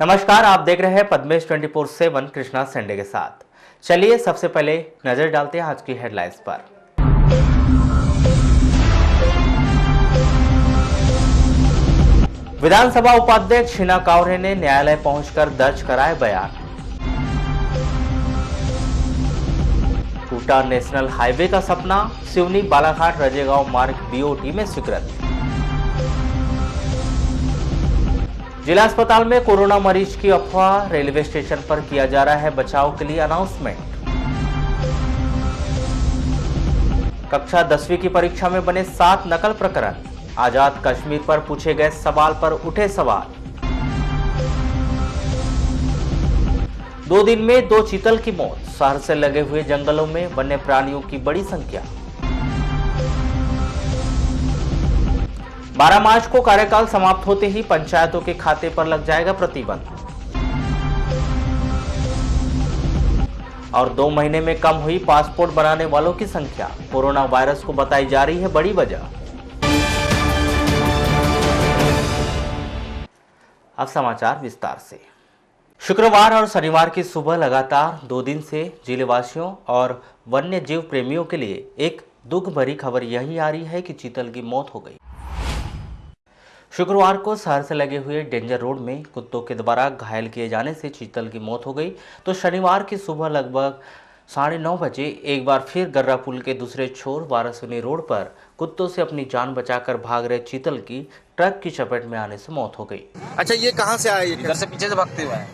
नमस्कार, आप देख रहे हैं पद्मेश 24/7 कृष्णा संडे के साथ। चलिए सबसे पहले नजर डालते हैं आज की हेडलाइंस पर। विधानसभा उपाध्यक्ष हिना कांवरे ने न्यायालय पहुंचकर दर्ज कराए बयान। टूटा नेशनल हाईवे का सपना, सिवनी बालाघाट रजेगांव मार्ग बीओटी में स्वीकृत। जिला अस्पताल में कोरोना मरीज की अफवाह, रेलवे स्टेशन पर किया जा रहा है बचाव के लिए अनाउंसमेंट। कक्षा 10वीं की परीक्षा में बने 7 नकल प्रकरण, आजाद कश्मीर पर पूछे गए सवाल पर उठे सवाल। 2 दिन में 2 चीतल की मौत, शहर से लगे हुए जंगलों में वन्य प्राणियों की बड़ी संख्या। 12 मार्च को कार्यकाल समाप्त होते ही पंचायतों के खाते पर लग जाएगा प्रतिबंध। और 2 महीने में कम हुई पासपोर्ट बनाने वालों की संख्या, कोरोना वायरस को बताई जा रही है बड़ी वजह। अब समाचार विस्तार से। शुक्रवार और शनिवार की सुबह लगातार 2 दिन से जिलेवासियों और वन्य जीव प्रेमियों के लिए एक दुख भरी खबर यही आ रही है कि चीतल की मौत हो गई। शुक्रवार को शहर से लगे हुए डेंजर रोड में कुत्तों के द्वारा घायल किए जाने से चीतल की मौत हो गई, तो शनिवार की सुबह लगभग 9:30 बजे एक बार फिर गर्रा पुल के दूसरे छोर वारासुनी रोड पर कुत्तों से अपनी जान बचाकर भाग रहे चीतल की ट्रक की चपेट में आने से मौत हो गई। अच्छा, ये कहाँ से आया? इधर से पीछे से भागते हुए आया।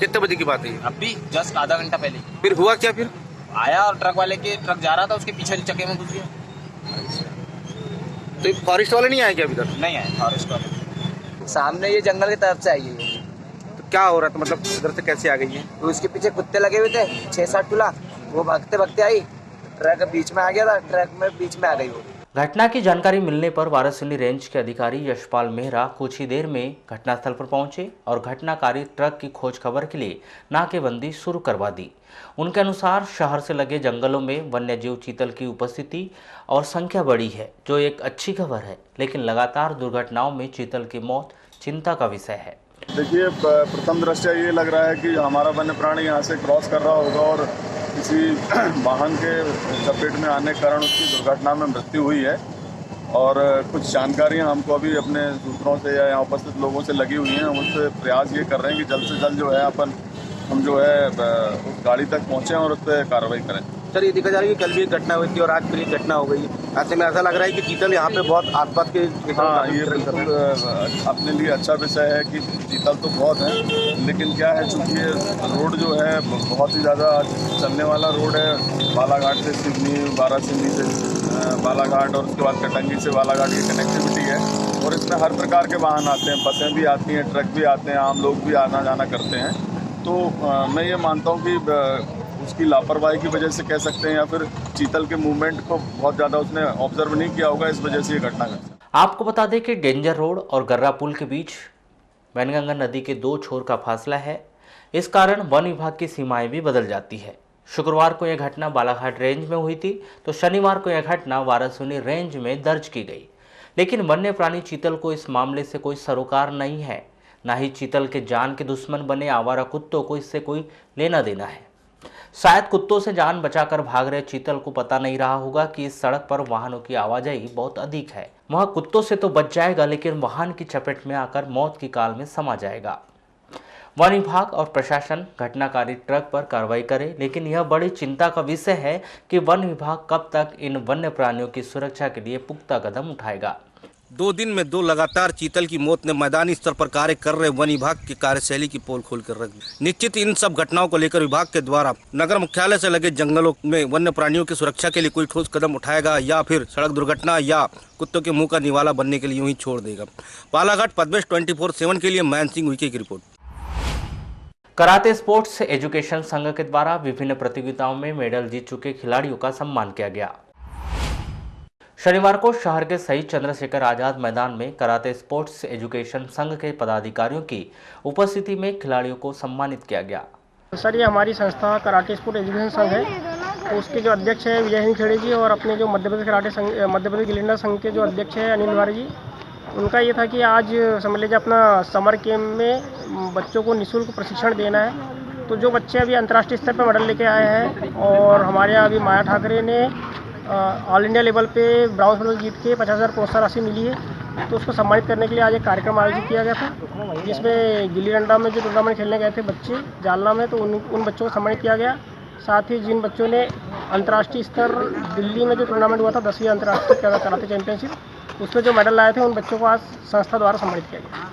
कितने बजे की बात है? अभी जस्ट आधा घंटा पहले। फिर हुआ क्या? फिर आया और ट्रक वाले के ट्रक जा रहा था, उसके पीछे चक्के में घुस गया। तो फॉरेस्ट वाले नहीं आए क्या अभी तक? नहीं आए फॉरेस्ट वाले। सामने ये जंगल की तरफ से आई है। तो क्या हो रहा था, मतलब इधर से कैसे आ गई है? तो उसके पीछे कुत्ते लगे हुए थे 6-7 टुला, वो भागते भागते आई, ट्रक बीच में आ गया था, ट्रक में बीच में आ गई वो। घटना की जानकारी मिलने पर वारासुनी रेंज के अधिकारी यशपाल मेहरा कुछ ही देर में घटनास्थल पर पहुंचे और घटनाकारी ट्रक की खोज खबर के लिए नाकेबंदी शुरू करवा दी। उनके अनुसार शहर से लगे जंगलों में वन्यजीव चीतल की उपस्थिति और संख्या बढ़ी है, जो एक अच्छी खबर है, लेकिन लगातार दुर्घटनाओं में चीतल की मौत चिंता का विषय है। देखिए, प्रथम दृष्टया ये लग रहा है कि हमारा वन्य प्राणी यहाँ से क्रॉस कर रहा होगा और किसी वाहन के चपेट में आने के कारण उसकी दुर्घटना में मृत्यु हुई है। और कुछ जानकारियाँ हमको अभी अपने सूत्रों से या यहाँ उपस्थित लोगों से लगी हुई हैं। हम उससे प्रयास ये कर रहे हैं कि जल्द से जल्द जो है हम जो है उस गाड़ी तक पहुँचें और उस पर कार्रवाई करें। सर, ये देखा जा रहा है कि कल भी एक घटना हुई थी और आज फिर एक घटना हो गई। ऐसे में ऐसा लग रहा है कि चीतल यहाँ पे बहुत आसपास के। हाँ, ये बिल्कुल अपने लिए अच्छा विषय है कि चीतल तो बहुत है, लेकिन क्या है, चूँकि ये रोड जो है बहुत ही ज़्यादा चलने वाला रोड है। बालाघाट से सिवनी, वारासिवनी से बालाघाट और उसके बाद कटंगी से बालाघाट की कनेक्टिविटी है। और इसमें हर प्रकार के वाहन आते हैं, बसें भी आती हैं, ट्रक भी आते हैं, आम लोग भी आना जाना करते हैं। तो मैं ये मानता हूँ कि उसकी लापरवाही की वजह से कह सकते हैं, या फिर चीतल के मूवमेंट को बहुत ज़्यादा उसने ऑब्जर्व नहीं किया होगा, इस वजह से ये घटना घटी। आपको बता दें कि डेंजर रोड और गर्रा पुल के बीच वैनगंगा नदी के 2 छोर का फासला है। इस कारण वन विभाग की सीमाएं भी बदल जाती है। शुक्रवार को यह घटना बालाघाट रेंज में हुई थी, तो शनिवार को यह घटना वारासुनी रेंज में दर्ज की गई। लेकिन वन्य प्राणी चीतल को इस मामले से कोई सरोकार नहीं है, न ही चीतल के जान के दुश्मन बने आवारा कुत्तों को इससे कोई लेना देना है। शायद कुत्तों से जान बचाकर भाग रहे चीतल को पता नहीं रहा होगा कि इस सड़क पर वाहनों की आवाजाही बहुत अधिक है। वह कुत्तों से तो बच जाएगा, लेकिन वाहन की चपेट में आकर मौत की काल में समा जाएगा। वन विभाग और प्रशासन घटनाकारी ट्रक पर कार्रवाई करे, लेकिन यह बड़ी चिंता का विषय है कि वन विभाग कब तक इन वन्य प्राणियों की सुरक्षा के लिए पुख्ता कदम उठाएगा। 2 दिन में 2 लगातार चीतल की मौत ने मैदानी स्तर पर कार्य कर रहे वन विभाग की कार्यशैली की पोल खोल कर रख दी। निश्चित इन सब घटनाओं को लेकर विभाग के द्वारा नगर मुख्यालय से लगे जंगलों में वन्य प्राणियों की सुरक्षा के लिए कोई ठोस कदम उठाएगा, या फिर सड़क दुर्घटना या कुत्तों के मुंह का निवाला बनने के लिए यूं ही छोड़ देगा। बालाघाट पद्मेश 24/7 के लिए मान सिंह विकी की रिपोर्ट। कराटे स्पोर्ट्स एजुकेशन संघ के द्वारा विभिन्न प्रतियोगिताओं में मेडल जीत चुके खिलाड़ियों का सम्मान किया गया। शनिवार को शहर के शहीद चंद्रशेखर आजाद मैदान में कराटे स्पोर्ट्स एजुकेशन संघ के पदाधिकारियों की उपस्थिति में खिलाड़ियों को सम्मानित किया गया। सर, ये हमारी संस्था कराटे स्पोर्ट एजुकेशन संघ है, तो उसके जो अध्यक्ष है विजय हिंद खेड़े जी और अपने जो मध्य प्रदेश कराटे संघ, मध्य प्रदेश गिलेंडर संघ के जो अध्यक्ष है अनिल तिवारी जी, उनका ये था कि आज समझ लीजिए अपना समर कैम्प में बच्चों को निःशुल्क प्रशिक्षण देना है। तो जो बच्चे अभी अंतर्राष्ट्रीय स्तर पर मेडल लेके आए हैं और हमारे यहाँ अभी माया ठाकरे ने ऑल इंडिया लेवल पे ब्राउन मेडल जीत के 50,000 प्रोत्साहन राशि मिली है, तो उसको सम्मानित करने के लिए आज एक कार्यक्रम आयोजित किया गया था, जिसमें गिल्ली डंडा में जो टूर्नामेंट खेलने गए थे बच्चे जालना में, तो उन बच्चों को सम्मानित किया गया। साथ ही जिन बच्चों ने अंतर्राष्ट्रीय स्तर दिल्ली में जो टूर्नामेंट हुआ था 10वीं अंतर्राष्ट्रीय कराटे चैंपियनशिप, उसमें जो मेडल लाए थे उन बच्चों को आज संस्था द्वारा सम्मानित किया गया।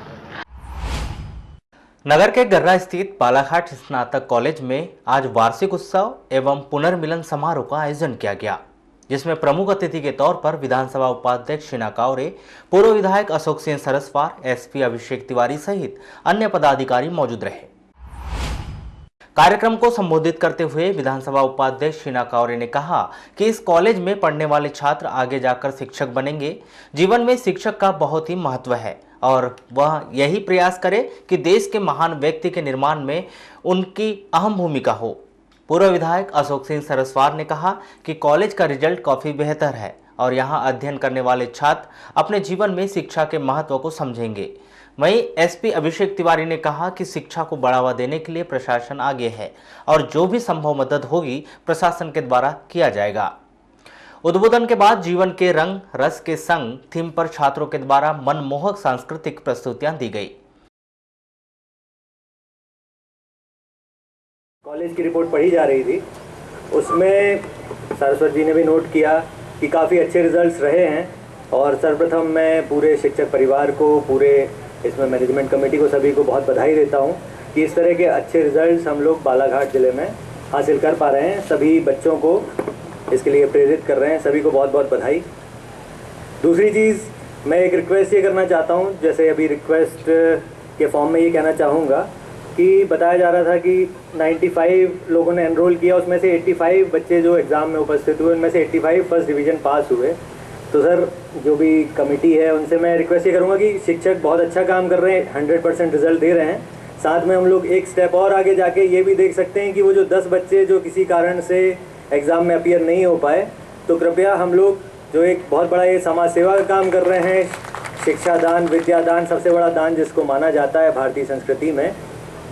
नगर के गर्रा स्थित बालाघाट स्नातक कॉलेज में आज वार्षिक उत्सव एवं पुनर्मिलन समारोह का आयोजन किया गया, जिसमें प्रमुख अतिथि के तौर पर विधानसभा उपाध्यक्ष शीना कावरे, पूर्व विधायक अशोक सिंह सरस्वार, एसपी अभिषेक तिवारी सहित अन्य पदाधिकारी मौजूद रहे। कार्यक्रम को संबोधित करते हुए विधानसभा उपाध्यक्ष शीना कावरे ने कहा कि इस कॉलेज में पढ़ने वाले छात्र आगे जाकर शिक्षक बनेंगे। जीवन में शिक्षक का बहुत ही महत्व है और वह यही प्रयास करे कि देश के महान व्यक्ति के निर्माण में उनकी अहम भूमिका हो। पूर्व विधायक अशोक सिंह सरस्वार ने कहा कि कॉलेज का रिजल्ट काफ़ी बेहतर है और यहाँ अध्ययन करने वाले छात्र अपने जीवन में शिक्षा के महत्व को समझेंगे। वहीं एसपी अभिषेक तिवारी ने कहा कि शिक्षा को बढ़ावा देने के लिए प्रशासन आगे है और जो भी संभव मदद होगी प्रशासन के द्वारा किया जाएगा। उद्बोधन के बाद जीवन के रंग रस के संग थीम पर छात्रों के द्वारा मनमोहक सांस्कृतिक प्रस्तुतियां दी गई। कॉलेज की रिपोर्ट पढ़ी जा रही थी, उसमें सरस्वती जी ने भी नोट किया कि काफ़ी अच्छे रिजल्ट्स रहे हैं और सर्वप्रथम मैं पूरे शिक्षक परिवार को, पूरे इसमें मैनेजमेंट कमेटी को, सभी को बहुत बधाई देता हूं कि इस तरह के अच्छे रिजल्ट्स हम लोग बालाघाट ज़िले में हासिल कर पा रहे हैं। सभी बच्चों को इसके लिए प्रेरित कर रहे हैं, सभी को बहुत बहुत बधाई। दूसरी चीज़, मैं एक रिक्वेस्ट ये करना चाहता हूं, जैसे अभी रिक्वेस्ट के फॉर्म में ये कहना चाहूँगा कि बताया जा रहा था कि 95 लोगों ने एनरोल किया, उसमें से 85 बच्चे जो एग्ज़ाम में उपस्थित हुए उनमें से 85 फर्स्ट डिवीज़न पास हुए। तो सर, जो भी कमेटी है उनसे मैं रिक्वेस्ट ये करूँगा कि शिक्षक बहुत अच्छा काम कर रहे हैं, 100% रिजल्ट दे रहे हैं। साथ में हम लोग एक स्टेप और आगे जाके ये भी देख सकते हैं कि वो जो 10 बच्चे जो किसी कारण से एग्ज़ाम में अपीयर नहीं हो पाए, तो कृपया हम लोग जो एक बहुत बड़ा ये समाज सेवा का काम कर रहे हैं, शिक्षा दान, विद्या दान सबसे बड़ा दान जिसको माना जाता है भारतीय संस्कृति में,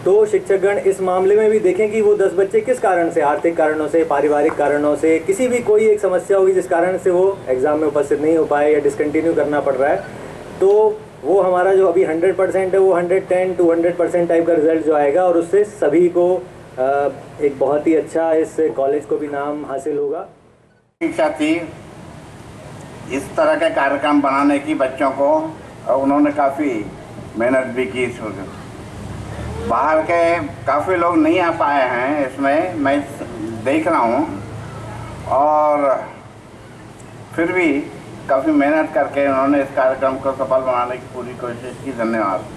तो शिक्षकगण इस मामले में भी देखें कि वो 10 बच्चे किस कारण से, आर्थिक कारणों से, पारिवारिक कारणों से, किसी भी कोई एक समस्या होगी जिस कारण से वो एग्ज़ाम में उपस्थित नहीं हो पाए या डिसकंटिन्यू करना पड़ रहा है, तो वो हमारा जो अभी 100% है वो 110 to 100% टाइप का रिजल्ट जो आएगा और उससे सभी को एक बहुत ही अच्छा इस कॉलेज को भी नाम हासिल होगा। इच्छा थी इस तरह के कार्यक्रम बनाने की बच्चों को, और उन्होंने काफ़ी मेहनत भी की। बाहर के काफ़ी लोग नहीं आ पाए हैं, इसमें मैं देख रहा हूँ, और फिर भी काफ़ी मेहनत करके उन्होंने इस कार्यक्रम को सफल बनाने की पूरी कोशिश की। धन्यवाद।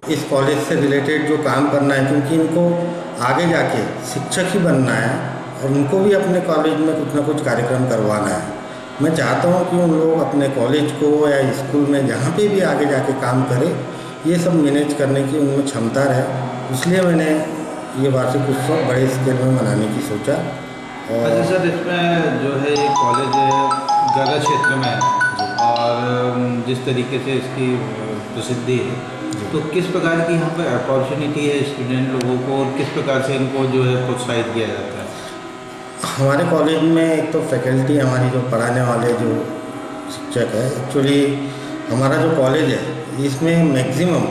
इस कॉलेज से रिलेटेड जो काम करना है, क्योंकि इनको आगे जाके शिक्षक ही बनना है और उनको भी अपने कॉलेज में कुछ ना कुछ कार्यक्रम करवाना है। मैं चाहता हूँ कि उन लोग अपने कॉलेज को या स्कूल में जहाँ पे भी आगे जाके काम करें, ये सब मैनेज करने की उनमें क्षमता रहे, इसलिए मैंने ये वार्षिक उत्सव बड़े स्केल में मनाने की सोचा। और अच्छा सर, इसमें जो है ये कॉलेज गर्रा क्षेत्र में है और जिस तरीके से इसकी प्रसिद्धि है, तो किस प्रकार की यहाँ पर अपॉर्चुनिटी है स्टूडेंट लोगों को और किस प्रकार से इनको जो है प्रोत्साहित किया जाता है? हमारे कॉलेज में एक तो फैकल्टी, हमारी जो पढ़ाने वाले जो शिक्षक है, एक्चुअली हमारा जो कॉलेज है इसमें मैक्सिमम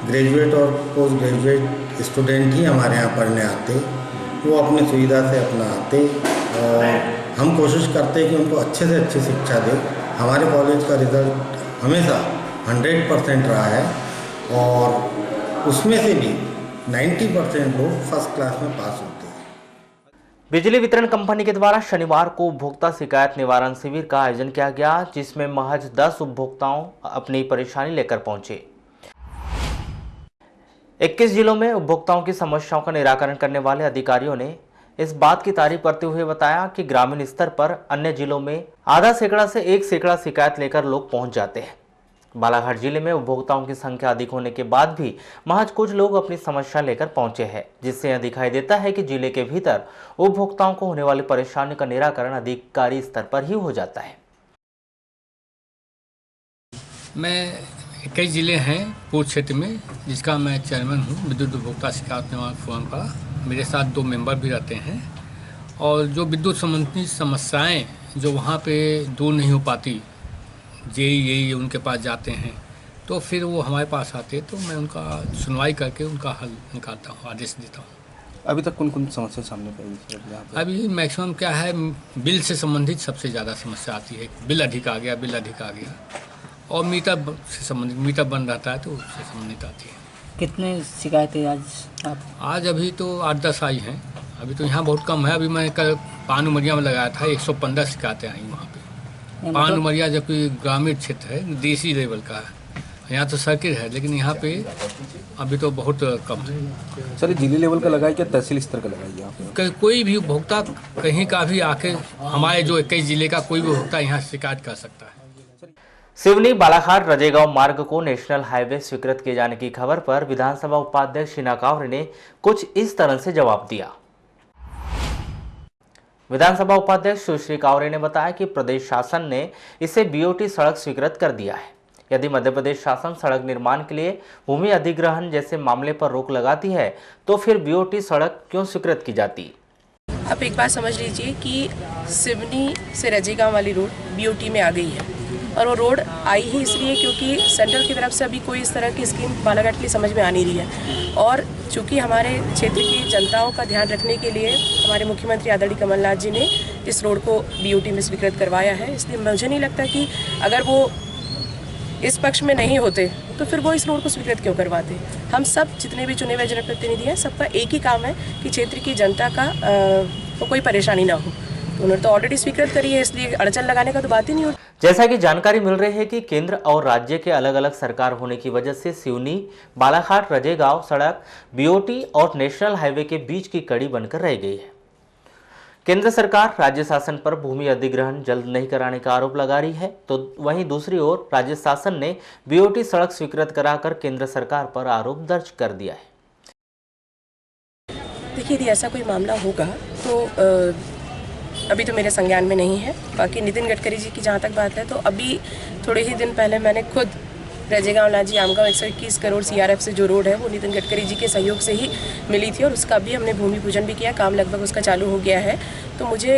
ग्रेजुएट और पोस्ट ग्रेजुएट स्टूडेंट ही हमारे यहाँ पढ़ने आते, वो अपनी सुविधा से अपना आते और हम कोशिश करते हैं कि उनको अच्छे से अच्छी शिक्षा दें। हमारे कॉलेज का रिज़ल्ट हमेशा 100% रहा है और उसमें से भी 90% लोग फर्स्ट क्लास में पास होते हैं। बिजली वितरण कंपनी के द्वारा शनिवार को उपभोक्ता शिकायत निवारण शिविर का आयोजन किया गया, जिसमें महज 10 उपभोक्ताओं अपनी परेशानी लेकर पहुंचे। 21 जिलों में उपभोक्ताओं की समस्याओं का निराकरण करने वाले अधिकारियों ने इस बात की तारीफ करते हुए बताया कि ग्रामीण स्तर पर अन्य जिलों में आधा सैकड़ा से 1 सैकड़ा शिकायत लेकर लोग पहुंच जाते हैं। बालाघाट जिले में उपभोक्ताओं की संख्या अधिक होने के बाद भी महज कुछ लोग अपनी समस्या लेकर पहुंचे हैं, जिससे यह दिखाई देता है कि जिले के भीतर उपभोक्ताओं को होने वाली परेशानी का निराकरण अधिकारी स्तर पर ही हो जाता है। मैं 21 जिले हैं पूर्व क्षेत्र में, जिसका मैं चेयरमैन हूँ विद्युत उपभोक्ता शिकायत निवारण फोरम का। मेरे साथ 2 मेंबर भी रहते हैं और जो विद्युत संबंधी समस्याएं जो वहाँ पे दूर नहीं हो पाती, यही उनके पास जाते हैं तो फिर वो हमारे पास आते हैं, तो मैं उनका सुनवाई करके उनका हल निकालता हूँ, आदेश देता हूँ। अभी तक कौन कौन समस्या सामने आई है? अभी मैक्सिमम क्या है, बिल से संबंधित सबसे ज़्यादा समस्या आती है। बिल अधिक आ गया और मीटर से संबंधित, मीटर बंद रहता है तो उससे संबंधित आती है। कितने शिकायतें आज आप? आज अभी तो 8-10 आई हैं। अभी तो यहाँ बहुत कम है। अभी मैं कल पान उमरिया में लगाया था, 115 शिकायतें आई वहाँ पे। पान उमरिया जबकि ग्रामीण क्षेत्र है, देसी लेवल का है, यहाँ तो सर्किट है, लेकिन यहाँ पे अभी तो बहुत कम है। सर जिले लेवल का लगाए क्या तहसील स्तर का लगाइए आप? कोई भी उपभोक्ता कहीं का भी आके, हमारे जो 21 जिले का कोई भी उपभोक्ता यहाँ शिकायत कर सकता है। सिवनी बालाघाट रजेगांव मार्ग को नेशनल हाईवे स्वीकृत किए जाने की खबर पर विधानसभा उपाध्यक्ष शीना कावरे ने कुछ इस तरह से जवाब दिया। विधानसभा उपाध्यक्ष सुश्री कावरे ने बताया कि प्रदेश शासन ने इसे बीओटी सड़क स्वीकृत कर दिया है। यदि मध्य प्रदेश शासन सड़क निर्माण के लिए भूमि अधिग्रहण जैसे मामले पर रोक लगाती है तो फिर बीओटी सड़क क्यों स्वीकृत की जाती? आप एक बात समझ लीजिए कि सिवनी से रजेगांव वाली रोड बीओटी में आ गई है, और वो रोड आई ही इसलिए क्योंकि सेंट्रल की तरफ से अभी कोई इस तरह की स्कीम बालाघाट के लिए समझ में आ नहीं रही है। और चूँकि हमारे क्षेत्र की जनताओं का ध्यान रखने के लिए हमारे मुख्यमंत्री आदरणीय कमलनाथ जी ने इस रोड को बीओटी में स्वीकृत करवाया है, इसलिए मुझे नहीं लगता कि अगर वो इस पक्ष में नहीं होते तो फिर वो इस रोड को स्वीकृत क्यों करवाते। हम सब जितने भी चुने हुए जनप्रतिनिधि हैं, सबका एक ही काम है कि क्षेत्र की जनता का को कोई परेशानी ना हो। तो उन्होंने तो ऑलरेडी स्वीकृत करी है, इसलिए अड़चन लगाने का तो बात ही नहीं होती। जैसा कि जानकारी मिल रही है कि केंद्र और राज्य के अलग अलग सरकार होने की वजह से सिवनी बालाघाट रजेगांव सड़क बीओटी और नेशनल हाईवे के बीच की कड़ी बनकर रह गई है। केंद्र सरकार राज्य शासन पर भूमि अधिग्रहण जल्द नहीं कराने का आरोप लगा रही है, तो वहीं दूसरी ओर राज्य शासन ने बीओटी सड़क स्वीकृत कराकर केंद्र सरकार पर आरोप दर्ज कर दिया है। देखिए, यदि ऐसा कोई मामला होगा तो अभी तो मेरे संज्ञान में नहीं है। बाकी नितिन गडकरी जी की जहाँ तक बात है, तो अभी थोड़े ही दिन पहले मैंने खुद रजेगांव लांजी आमगांव 121 करोड़ सीआरएफ से जो रोड है वो नितिन गडकरी जी के सहयोग से ही मिली थी, और उसका भी हमने भूमि पूजन भी किया। काम लगभग उसका चालू हो गया है। तो मुझे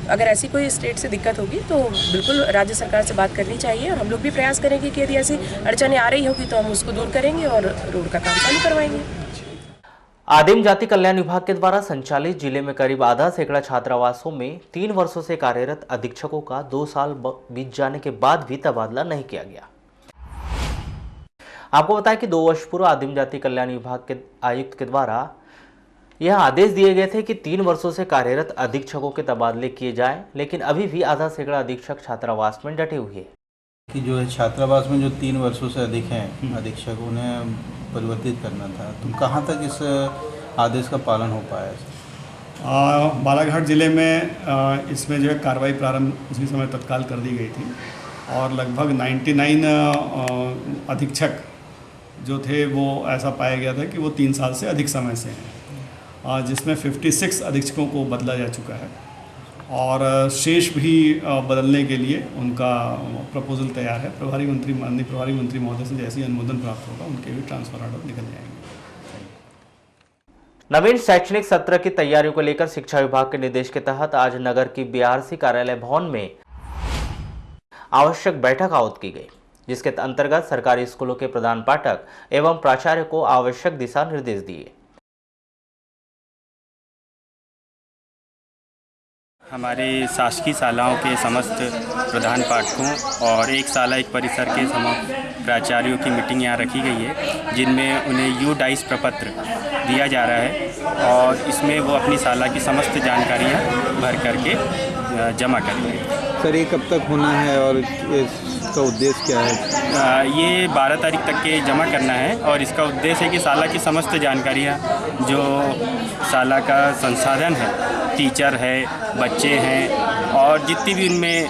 अगर ऐसी कोई स्टेट से दिक्कत होगी तो बिल्कुल राज्य सरकार से बात करनी चाहिए, और हम लोग भी प्रयास करेंगे कि यदि ऐसी अड़चनें आ रही होगी तो हम उसको दूर करेंगे और रोड का काम चालू करवाएंगे। आदिम जाति कल्याण विभाग के द्वारा संचालित जिले में करीब आधा सैकड़ा छात्रावासों में 3 वर्षों से कार्यरत अधीक्षकों का 2 साल बीत जाने के बाद भी तबादला नहीं किया गया। आपको बताएं कि 2 वर्ष पूर्व आदिम जाति कल्याण विभाग के आयुक्त के द्वारा यह आदेश दिए गए थे कि 3 वर्षों से कार्यरत अधीक्षकों के तबादले किए जाएं, लेकिन अभी भी आधा सैकड़ा अधीक्षक छात्रावास में डटे हुए हैं। कि जो है छात्रावास में जो 3 वर्षों से अधिक हैं अधीक्षक, उन्हें परिवर्तित करना था, तो कहाँ तक इस आदेश का पालन हो पाया? बालाघाट ज़िले में इसमें जो है कार्रवाई प्रारंभ उसी समय तत्काल कर दी गई थी, और लगभग 99 अधीक्षक जो थे वो ऐसा पाया गया था कि वो 3 साल से अधिक समय से हैं, जिसमें 56 अधीक्षकों को बदला जा चुका है, और शेष भी बदलने के लिए उनका प्रपोजल तैयार है। माननीय प्रभारी मंत्री महोदय से जैसे ही अनुमोदन प्राप्त होगा उनके भी ट्रांसफर ऑर्डर निकल जाएंगे। नवीन शैक्षणिक सत्र की तैयारियों को लेकर शिक्षा विभाग के निर्देश के तहत आज नगर की बीआरसी कार्यालय भवन में आवश्यक बैठक आयोजित की गई, जिसके अंतर्गत सरकारी स्कूलों के प्रधान पाठक एवं प्राचार्य को आवश्यक दिशा निर्देश दिए। हमारे शासकीय शालाओं के समस्त प्रधान पाठकों और एक शाला एक परिसर के समस्त प्राचार्यों की मीटिंग यहाँ रखी गई है, जिनमें उन्हें U-DICE प्रपत्र दिया जा रहा है, और इसमें वो अपनी शाला की समस्त जानकारियाँ भर करके जमा करेंगे। सर, ये कब तक होना है और इसका उद्देश्य क्या है? ये 12 तारीख तक के जमा करना है और इसका उद्देश्य है कि शाला की समस्त जानकारियाँ, जो शाला का संसाधन है, टीचर है, बच्चे हैं और जितनी भी उनमें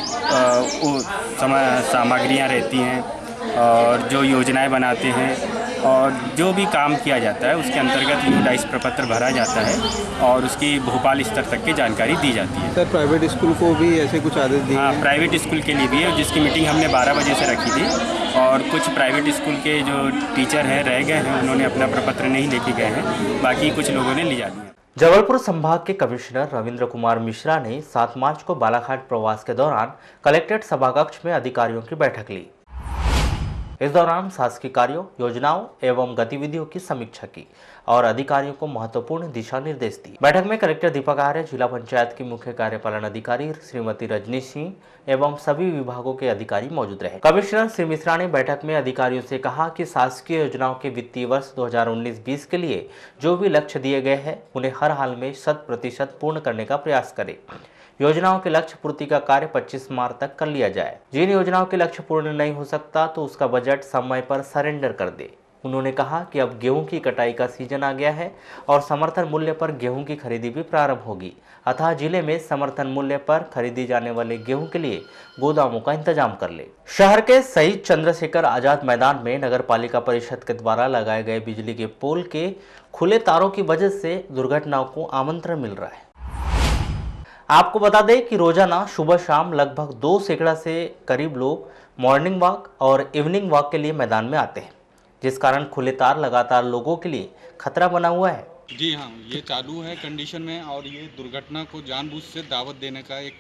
सामग्रियाँ रहती हैं और जो योजनाएं बनाते हैं और जो भी काम किया जाता है उसके अंतर्गत यू डाइस प्रपत्र भरा जाता है और उसकी भोपाल स्तर तक की जानकारी दी जाती है। सर, प्राइवेट स्कूल को भी ऐसे कुछ आदेश दिए? हाँ, प्राइवेट स्कूल के लिए भी है, जिसकी मीटिंग हमने 12 बजे से रखी थी और कुछ प्राइवेट स्कूल के जो टीचर हैं रह गए हैं, उन्होंने अपना प्रपत्र नहीं लेके गए हैं, बाकी कुछ लोगों ने लिया दिया। जबलपुर संभाग के कमिश्नर रविंद्र कुमार मिश्रा ने 7 मार्च को बालाघाट प्रवास के दौरान कलेक्ट्रेट सभाकक्ष में अधिकारियों की बैठक ली। इस दौरान शासकीय कार्यों, योजनाओं एवं गतिविधियों की समीक्षा की और अधिकारियों को महत्वपूर्ण दिशा निर्देश दिए। बैठक में कलेक्टर दीपक आर्य, जिला पंचायत की मुख्य कार्यपालन अधिकारी श्रीमती रजनी सिंह एवं सभी विभागों के अधिकारी मौजूद रहे। कमिश्नर श्री मिश्रा ने बैठक में अधिकारियों से कहा कि शासकीय योजनाओं के वित्तीय वर्ष 2019-20 के लिए जो भी लक्ष्य दिए गए हैं उन्हें हर हाल में 100% पूर्ण करने का प्रयास करें। योजनाओं के लक्ष्य पूर्ति का कार्य 25 मार्च तक कर लिया जाए। जिन योजनाओं के लक्ष्य पूर्ण नहीं हो सकता तो उसका बजट समय पर सरेंडर कर दे। उन्होंने कहा कि अब गेहूं की कटाई का सीजन आ गया है और समर्थन मूल्य पर गेहूं की खरीदी भी प्रारंभ होगी, अतः जिले में समर्थन मूल्य पर खरीदी जाने वाले गेहूं के लिए गोदामों का इंतजाम कर ले। शहर के शहीद चंद्रशेखर आजाद मैदान में नगर पालिका परिषद के द्वारा लगाए गए बिजली के पोल के खुले तारों की वजह से दुर्घटनाओं को आमंत्रण मिल रहा है। आपको बता दें कि रोजाना सुबह शाम लगभग 2 सैकड़ा से करीब लोग मॉर्निंग वॉक और इवनिंग वॉक के लिए मैदान में आते हैं, जिस कारण खुले तार लगातार लोगों के लिए खतरा बना हुआ है। जी हाँ, ये चालू है कंडीशन में और ये दुर्घटना को जानबूझ से दावत देने का एक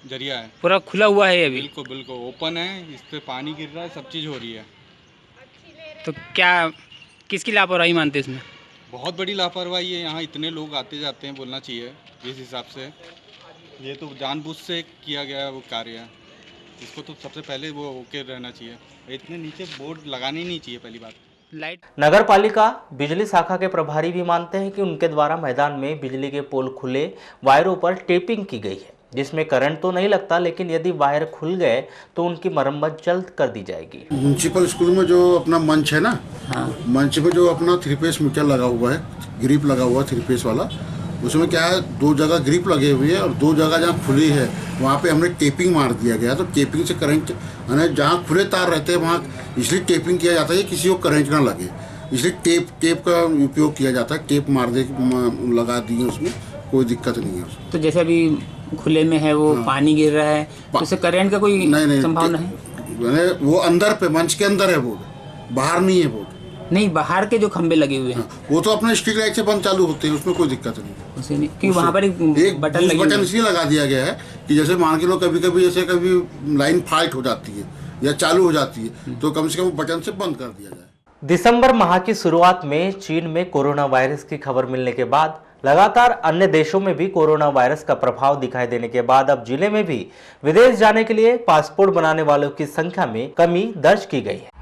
जरिया है। पूरा खुला हुआ है अभी? बिल्कुल बिल्कुल ओपन है, इस पे पानी गिर रहा है, सब चीज़ हो रही है। तो क्या किसकी लापरवाही मानते हैं इसमें? बहुत बड़ी लापरवाही है, यहाँ इतने लोग आते जाते हैं, बोलना चाहिए इस हिसाब से। ये तो जानबूझ से किया गया वो कार्य है, इसको तो सबसे पहले वो ओके रहना चाहिए। इतने नीचे बोर्ड लगाने ही नहीं चाहिए पहली बात। लाइट नगर पालिका बिजली शाखा के प्रभारी भी मानते हैं कि उनके द्वारा मैदान में बिजली के पोल खुले वायरों पर टेपिंग की गई है, जिसमें करंट तो नहीं लगता, लेकिन यदि वायर खुल गए तो उनकी मरम्मत जल्द कर दी जाएगी। म्यूनसिपल स्कूल में जो अपना मंच है ना, मंच में जो अपना 3 फेस मीटर लगा हुआ है, ग्रिप लगा हुआ है 3 फेस वाला, उसमें क्या है 2 जगह ग्रिप लगे हुए हैं और 2 जगह जहाँ खुली है वहाँ पे हमने टेपिंग मार दिया गया। तो टेपिंग से करंट, यानी जहाँ खुले तार रहते हैं वहाँ इसलिए टेपिंग किया जाता है कि किसी को करंट ना लगे, इसलिए टेप का उपयोग किया जाता है। टेप मार दे लगा दिए, उसमें कोई दिक्कत नहीं है। तो जैसे अभी खुले में है वो पानी गिर रहा है तो उससे करंट का कोई संभावना है? वो अंदर पे मंच के अंदर है बोर्ड, बाहर नहीं है बोर्ड। नहीं, बाहर के जो खंबे लगे हुए हैं वो तो अपने स्ट्रीट लाइट से बंद चालू होते हैं, उसमें कोई दिक्कत नहीं। क्योंकि वहाँ पर एक बटन इसलिए लगा दिया गया है कि जैसे मान के लो कभी कभी जैसे कभी लाइन फाल्ट हो जाती है या चालू हो जाती है तो कम से कम बटन से बंद कर दिया जाए। दिसंबर माह की शुरुआत में चीन में कोरोना वायरस की खबर मिलने के बाद लगातार अन्य देशों में भी कोरोना वायरस का प्रभाव दिखाई देने के बाद अब जिले में भी विदेश जाने के लिए पासपोर्ट बनाने वालों की संख्या में कमी दर्ज की गई है।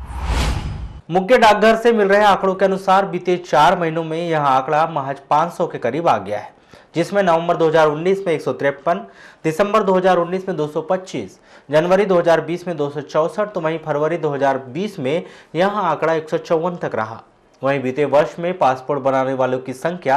मुख्य डाकघर से मिल रहे आंकड़ों के अनुसार बीते 4 महीनों में यह आंकड़ा महज 500 के करीब आ गया है, जिसमें नवंबर 2019 में 153, दिसंबर 2019 में 225, जनवरी 2020 में 264, तो वहीं फरवरी 2020 में यह आंकड़ा 154 तक रहा। वहीं बीते वर्ष में पासपोर्ट बनाने वालों की संख्या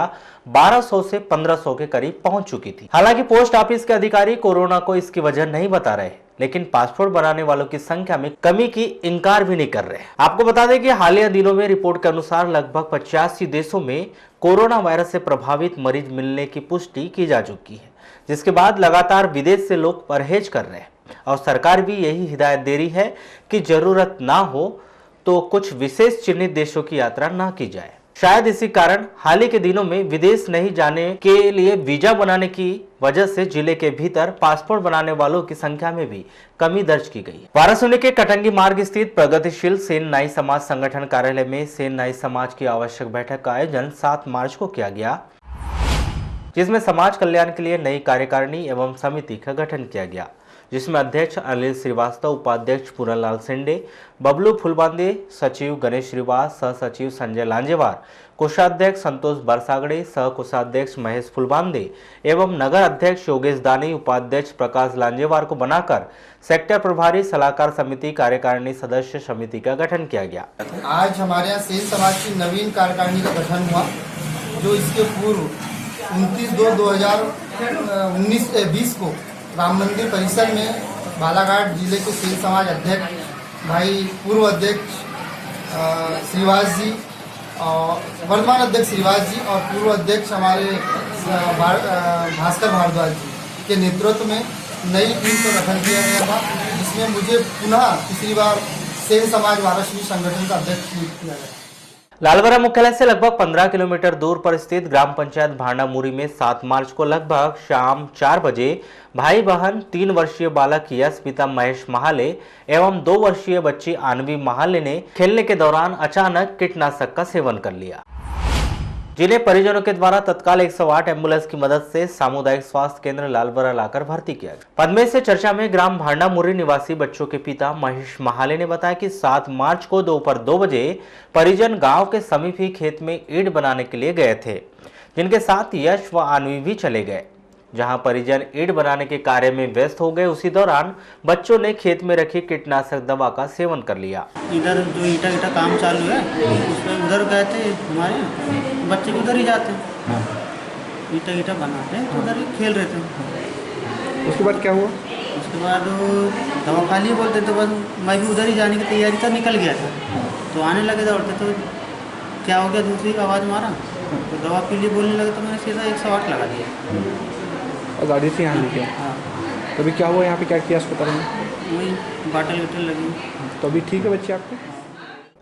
1200 से 1500 के करीब पहुंच चुकी थी। हालांकि पोस्ट ऑफिस के अधिकारी कोरोना को इसकी वजह नहीं बता रहे, लेकिन पासपोर्ट बनाने वालों की संख्या में कमी की इनकार भी नहीं कर रहे। आपको बता दें कि हालिया दिनों में रिपोर्ट के अनुसार लगभग 85 देशों में कोरोना वायरस से प्रभावित मरीज मिलने की पुष्टि की जा चुकी है, जिसके बाद लगातार विदेश से लोग परहेज कर रहे हैं और सरकार भी यही हिदायत दे रही है कि जरूरत ना हो तो कुछ विशेष चिन्हित देशों की यात्रा ना की जाए। शायद इसी कारण हाल ही के दिनों में विदेश नहीं जाने के लिए वीजा बनाने की वजह से जिले के भीतर पासपोर्ट बनाने वालों की संख्या में भी कमी दर्ज की गई है। वाराणसी के कटंगी मार्ग स्थित प्रगतिशील सेन नाई समाज संगठन कार्यालय में सेन नाई समाज की आवश्यक बैठक का आयोजन 7 मार्च को किया गया, जिसमें समाज कल्याण के लिए नई कार्यकारिणी एवं समिति का गठन किया गया। जिसमें अध्यक्ष अनिल श्रीवास्तव, उपाध्यक्ष पूरनलाल सिंडे, बबलू फुलबांदे, सचिव गणेश श्रीवास, सह सचिव संजय लांजेवार, कोषाध्यक्ष संतोष बरसागड़े, सह कोषाध्यक्ष महेश फुलबांदे एवं नगर अध्यक्ष योगेश दानी, उपाध्यक्ष प्रकाश लांजेवार को बनाकर सेक्टर प्रभारी सलाहकार समिति कार्यकारिणी सदस्य समिति का गठन किया गया। आज हमारे यहाँ सेन समाज की नवीन कार्यकारिणी का गठन हुआ, जो इसके पूर्व 29/2/2020 को राम मंदिर परिसर में बालाघाट जिले के सेन समाज अध्यक्ष भाई पूर्व अध्यक्ष श्रीवास जी और वर्तमान अध्यक्ष श्रीवास जी और पूर्व अध्यक्ष हमारे भास्कर भारद्वाज जी के नेतृत्व में नई टीम का गठन किया गया था, जिसमें मुझे पुनः तीसरी बार सेन समाज वाराणसी संगठन का अध्यक्ष नियुक्त किया गया। लालबरा मुख्यालय से लगभग 15 किलोमीटर दूर पर स्थित ग्राम पंचायत भांडामुरी में 7 मार्च को लगभग शाम 4 बजे भाई बहन 3 वर्षीय बालक यश, पिता महेश महाले एवं 2 वर्षीय बच्ची आनवी महाले ने खेलने के दौरान अचानक कीटनाशक का सेवन कर लिया, जिन्हें परिजनों के द्वारा तत्काल 108 एम्बुलेंस की मदद से सामुदायिक स्वास्थ्य केंद्र लालबरा लाकर भर्ती किया गया। पद्मे से चर्चा में ग्राम भांडामुरी निवासी बच्चों के पिता महेश महाले ने बताया कि 7 मार्च को दोपहर 2 बजे परिजन गांव के समीप ही खेत में ईंट बनाने के लिए गए थे, जिनके साथ यश व आनवी भी चले गए। जहां परिजन ईंट बनाने के कार्य में व्यस्त हो गए, उसी दौरान बच्चों ने खेत में रखी कीटनाशक दवा का सेवन कर लिया। इधर जो ईटा काम चालू है उसमें उधर गए थे, हमारे बच्चे उधर ही जाते हैं, ईटा बनाते हैं तो उधर ही खेल रहे थे। उसके बाद क्या हुआ? उसके बाद दवा खा लिए बोलते, तो बस मैं भी उधर ही जाने की तैयारी था, निकल गया था तो आने लगे दौड़ते, तो क्या हो गया, दूसरी का आवाज़ मारा तो दवा पी लिए बोलने लगे, तो मैंने सीधा 108 लगा दिया और गाड़ी से यहाँ लेके। हाँ। तो अभी क्या हुआ यहाँ पे, क्या किया अस्पताल में? वही बाटल लगी। तो अभी ठीक है बच्चे आपके?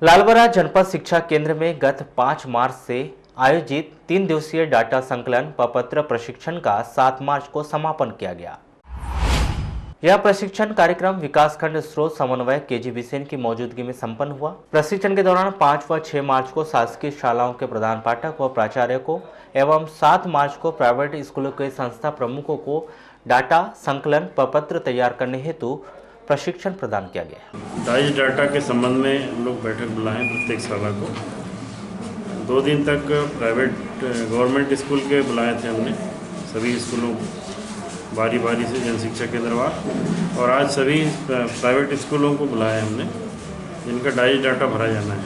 लालबरा जनपद शिक्षा केंद्र में गत 5 मार्च से आयोजित 3 दिवसीय डाटा संकलन प्रपत्र प्रशिक्षण का 7 मार्च को समापन किया गया। यह प्रशिक्षण कार्यक्रम विकासखंड स्रोत समन्वयक केजी बिसेन की मौजूदगी में संपन्न हुआ। प्रशिक्षण के दौरान 5 व 6 मार्च को शासकीय शालाओं के प्रधान पाठक व प्राचार्य को एवं 7 मार्च को प्राइवेट स्कूलों के संस्था प्रमुखों को डाटा संकलन प्रपत्र तैयार करने हेतु प्रशिक्षण प्रदान किया गया। डाइस डाटा के संबंध में हम लोग बैठक बुलाएं प्रत्येक शाला को। 2 दिन तक प्राइवेट गवर्नमेंट स्कूल के बुलाए थे हमने, सभी स्कूलों बारी बारी से जन शिक्षा केंद्रवार, और आज सभी प्राइवेट स्कूलों को बुलाया हमने, जिनका डाइस डाटा भरा जाना है।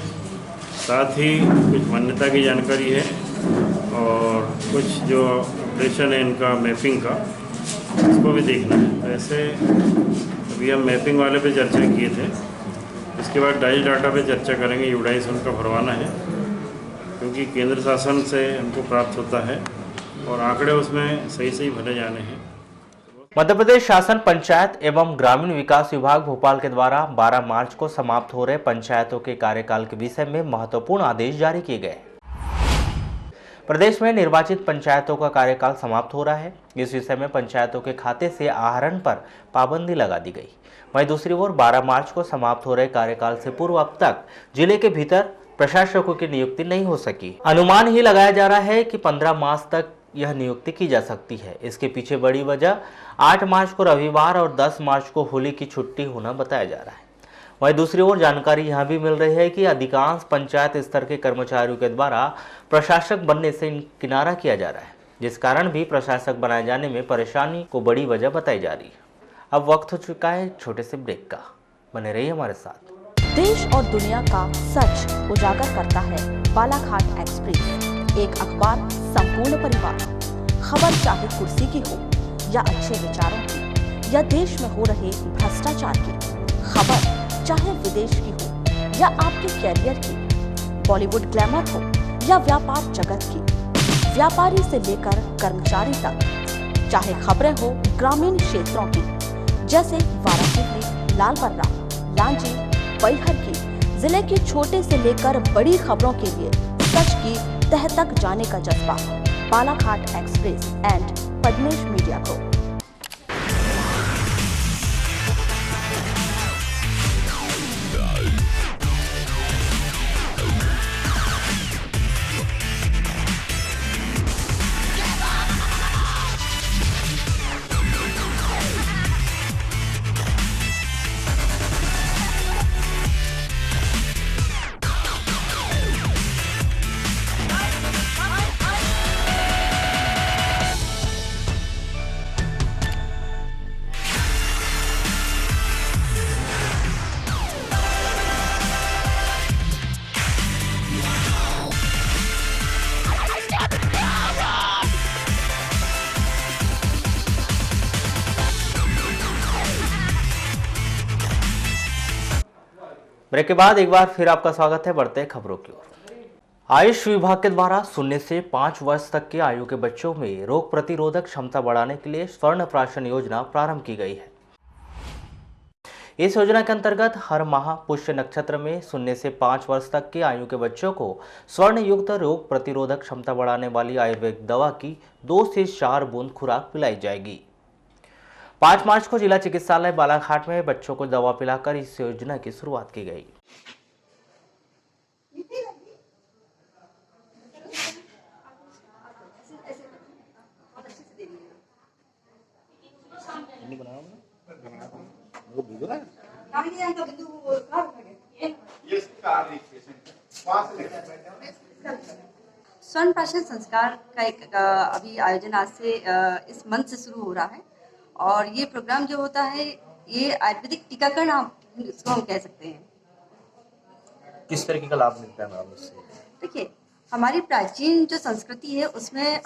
साथ ही कुछ मान्यता की जानकारी है और कुछ जो ऑपरेशन है इनका मैपिंग का, इसको भी देखना है। तो ऐसे अभी हम मैपिंग वाले पे चर्चा किए थे, इसके बाद डाइस डाटा पे चर्चा करेंगे। यूडाइस उनका भरवाना है क्योंकि केंद्र शासन से हमको प्राप्त होता है और आंकड़े उसमें सही भरे जाने हैं। मध्य प्रदेश शासन पंचायत एवं ग्रामीण विकास विभाग भोपाल के द्वारा 12 मार्च को समाप्त हो रहे पंचायतों के कार्यकाल के विषय में महत्वपूर्ण आदेश जारी किए गए। प्रदेश में निर्वाचित पंचायतों का कार्यकाल समाप्त हो रहा है। इस विषय में पंचायतों के खाते से आहरण पर पाबंदी लगा दी गई। वहीं दूसरी ओर 12 मार्च को समाप्त हो रहे कार्यकाल से पूर्व अब तक जिले के भीतर प्रशासकों की नियुक्ति नहीं हो सकी। अनुमान ही लगाया जा रहा है कि 15 मार्च तक यह नियुक्ति की जा सकती है। इसके पीछे बड़ी वजह 8 मार्च को रविवार और 10 मार्च को होली की छुट्टी होना बताया जा रहा है। वहीं दूसरी ओर जानकारी यह भी मिल रही है कि अधिकांश पंचायत स्तर के कर्मचारियों के द्वारा प्रशासक बनने से किनारा किया जा रहा है, जिस कारण भी प्रशासक बनाए जाने में परेशानी को बड़ी वजह बताई जा रही है। अब वक्त हो चुका है छोटे से ब्रेक का, बने रहिए हमारे साथ। देश और दुनिया का सच उजागर करता है बालाघाट एक्सप्रेस, एक अखबार संपूर्ण परिवार। खबर चाहे कुर्सी की हो या अच्छे विचारों की या देश में हो रहे भ्रष्टाचार की, खबर चाहे विदेश की हो या आपके कैरियर की, बॉलीवुड ग्लैमर हो या व्यापार जगत की, व्यापारी से लेकर कर्मचारी तक, चाहे खबरें हो ग्रामीण क्षेत्रों की जैसे वाराणसी, लालबर्रा, लांजी, बैहर की, जिले के छोटे से लेकर बड़ी खबरों के लिए सच की तह तक जाने का जज्बा। Balaghat express and Padmesh media group. Break के बाद एक बार फिर आपका स्वागत है। बढ़ते हैं खबरों की ओर। आयुष विभाग के द्वारा 0 से 5 वर्ष तक के आयु के बच्चों में रोग प्रतिरोधक क्षमता बढ़ाने के लिए स्वर्ण प्राशन योजना प्रारंभ की गई है। इस योजना के अंतर्गत हर माह पुष्य नक्षत्र में 0 से 5 वर्ष तक के आयु के बच्चों को स्वर्ण युक्त रोग प्रतिरोधक क्षमता बढ़ाने वाली आयुर्वेदिक दवा की 2 से 4 बूंद खुराक पिलाई जाएगी। 5 मार्च को जिला चिकित्सालय बालाघाट में बच्चों को दवा पिलाकर इस योजना की शुरुआत की गई। स्वर्ण प्राशन संस्कार का एक अभी आयोजन आज से इस मंथ से शुरू हो रहा है और ये प्रोग्राम जो होता है ये आयुर्वेदिक टीकाकरण इसको हम कह सकते हैं। किस तरीके का लाभ मिलता है मैम इससे? देखिए, हमारी प्राचीन जो संस्कृति है उसमें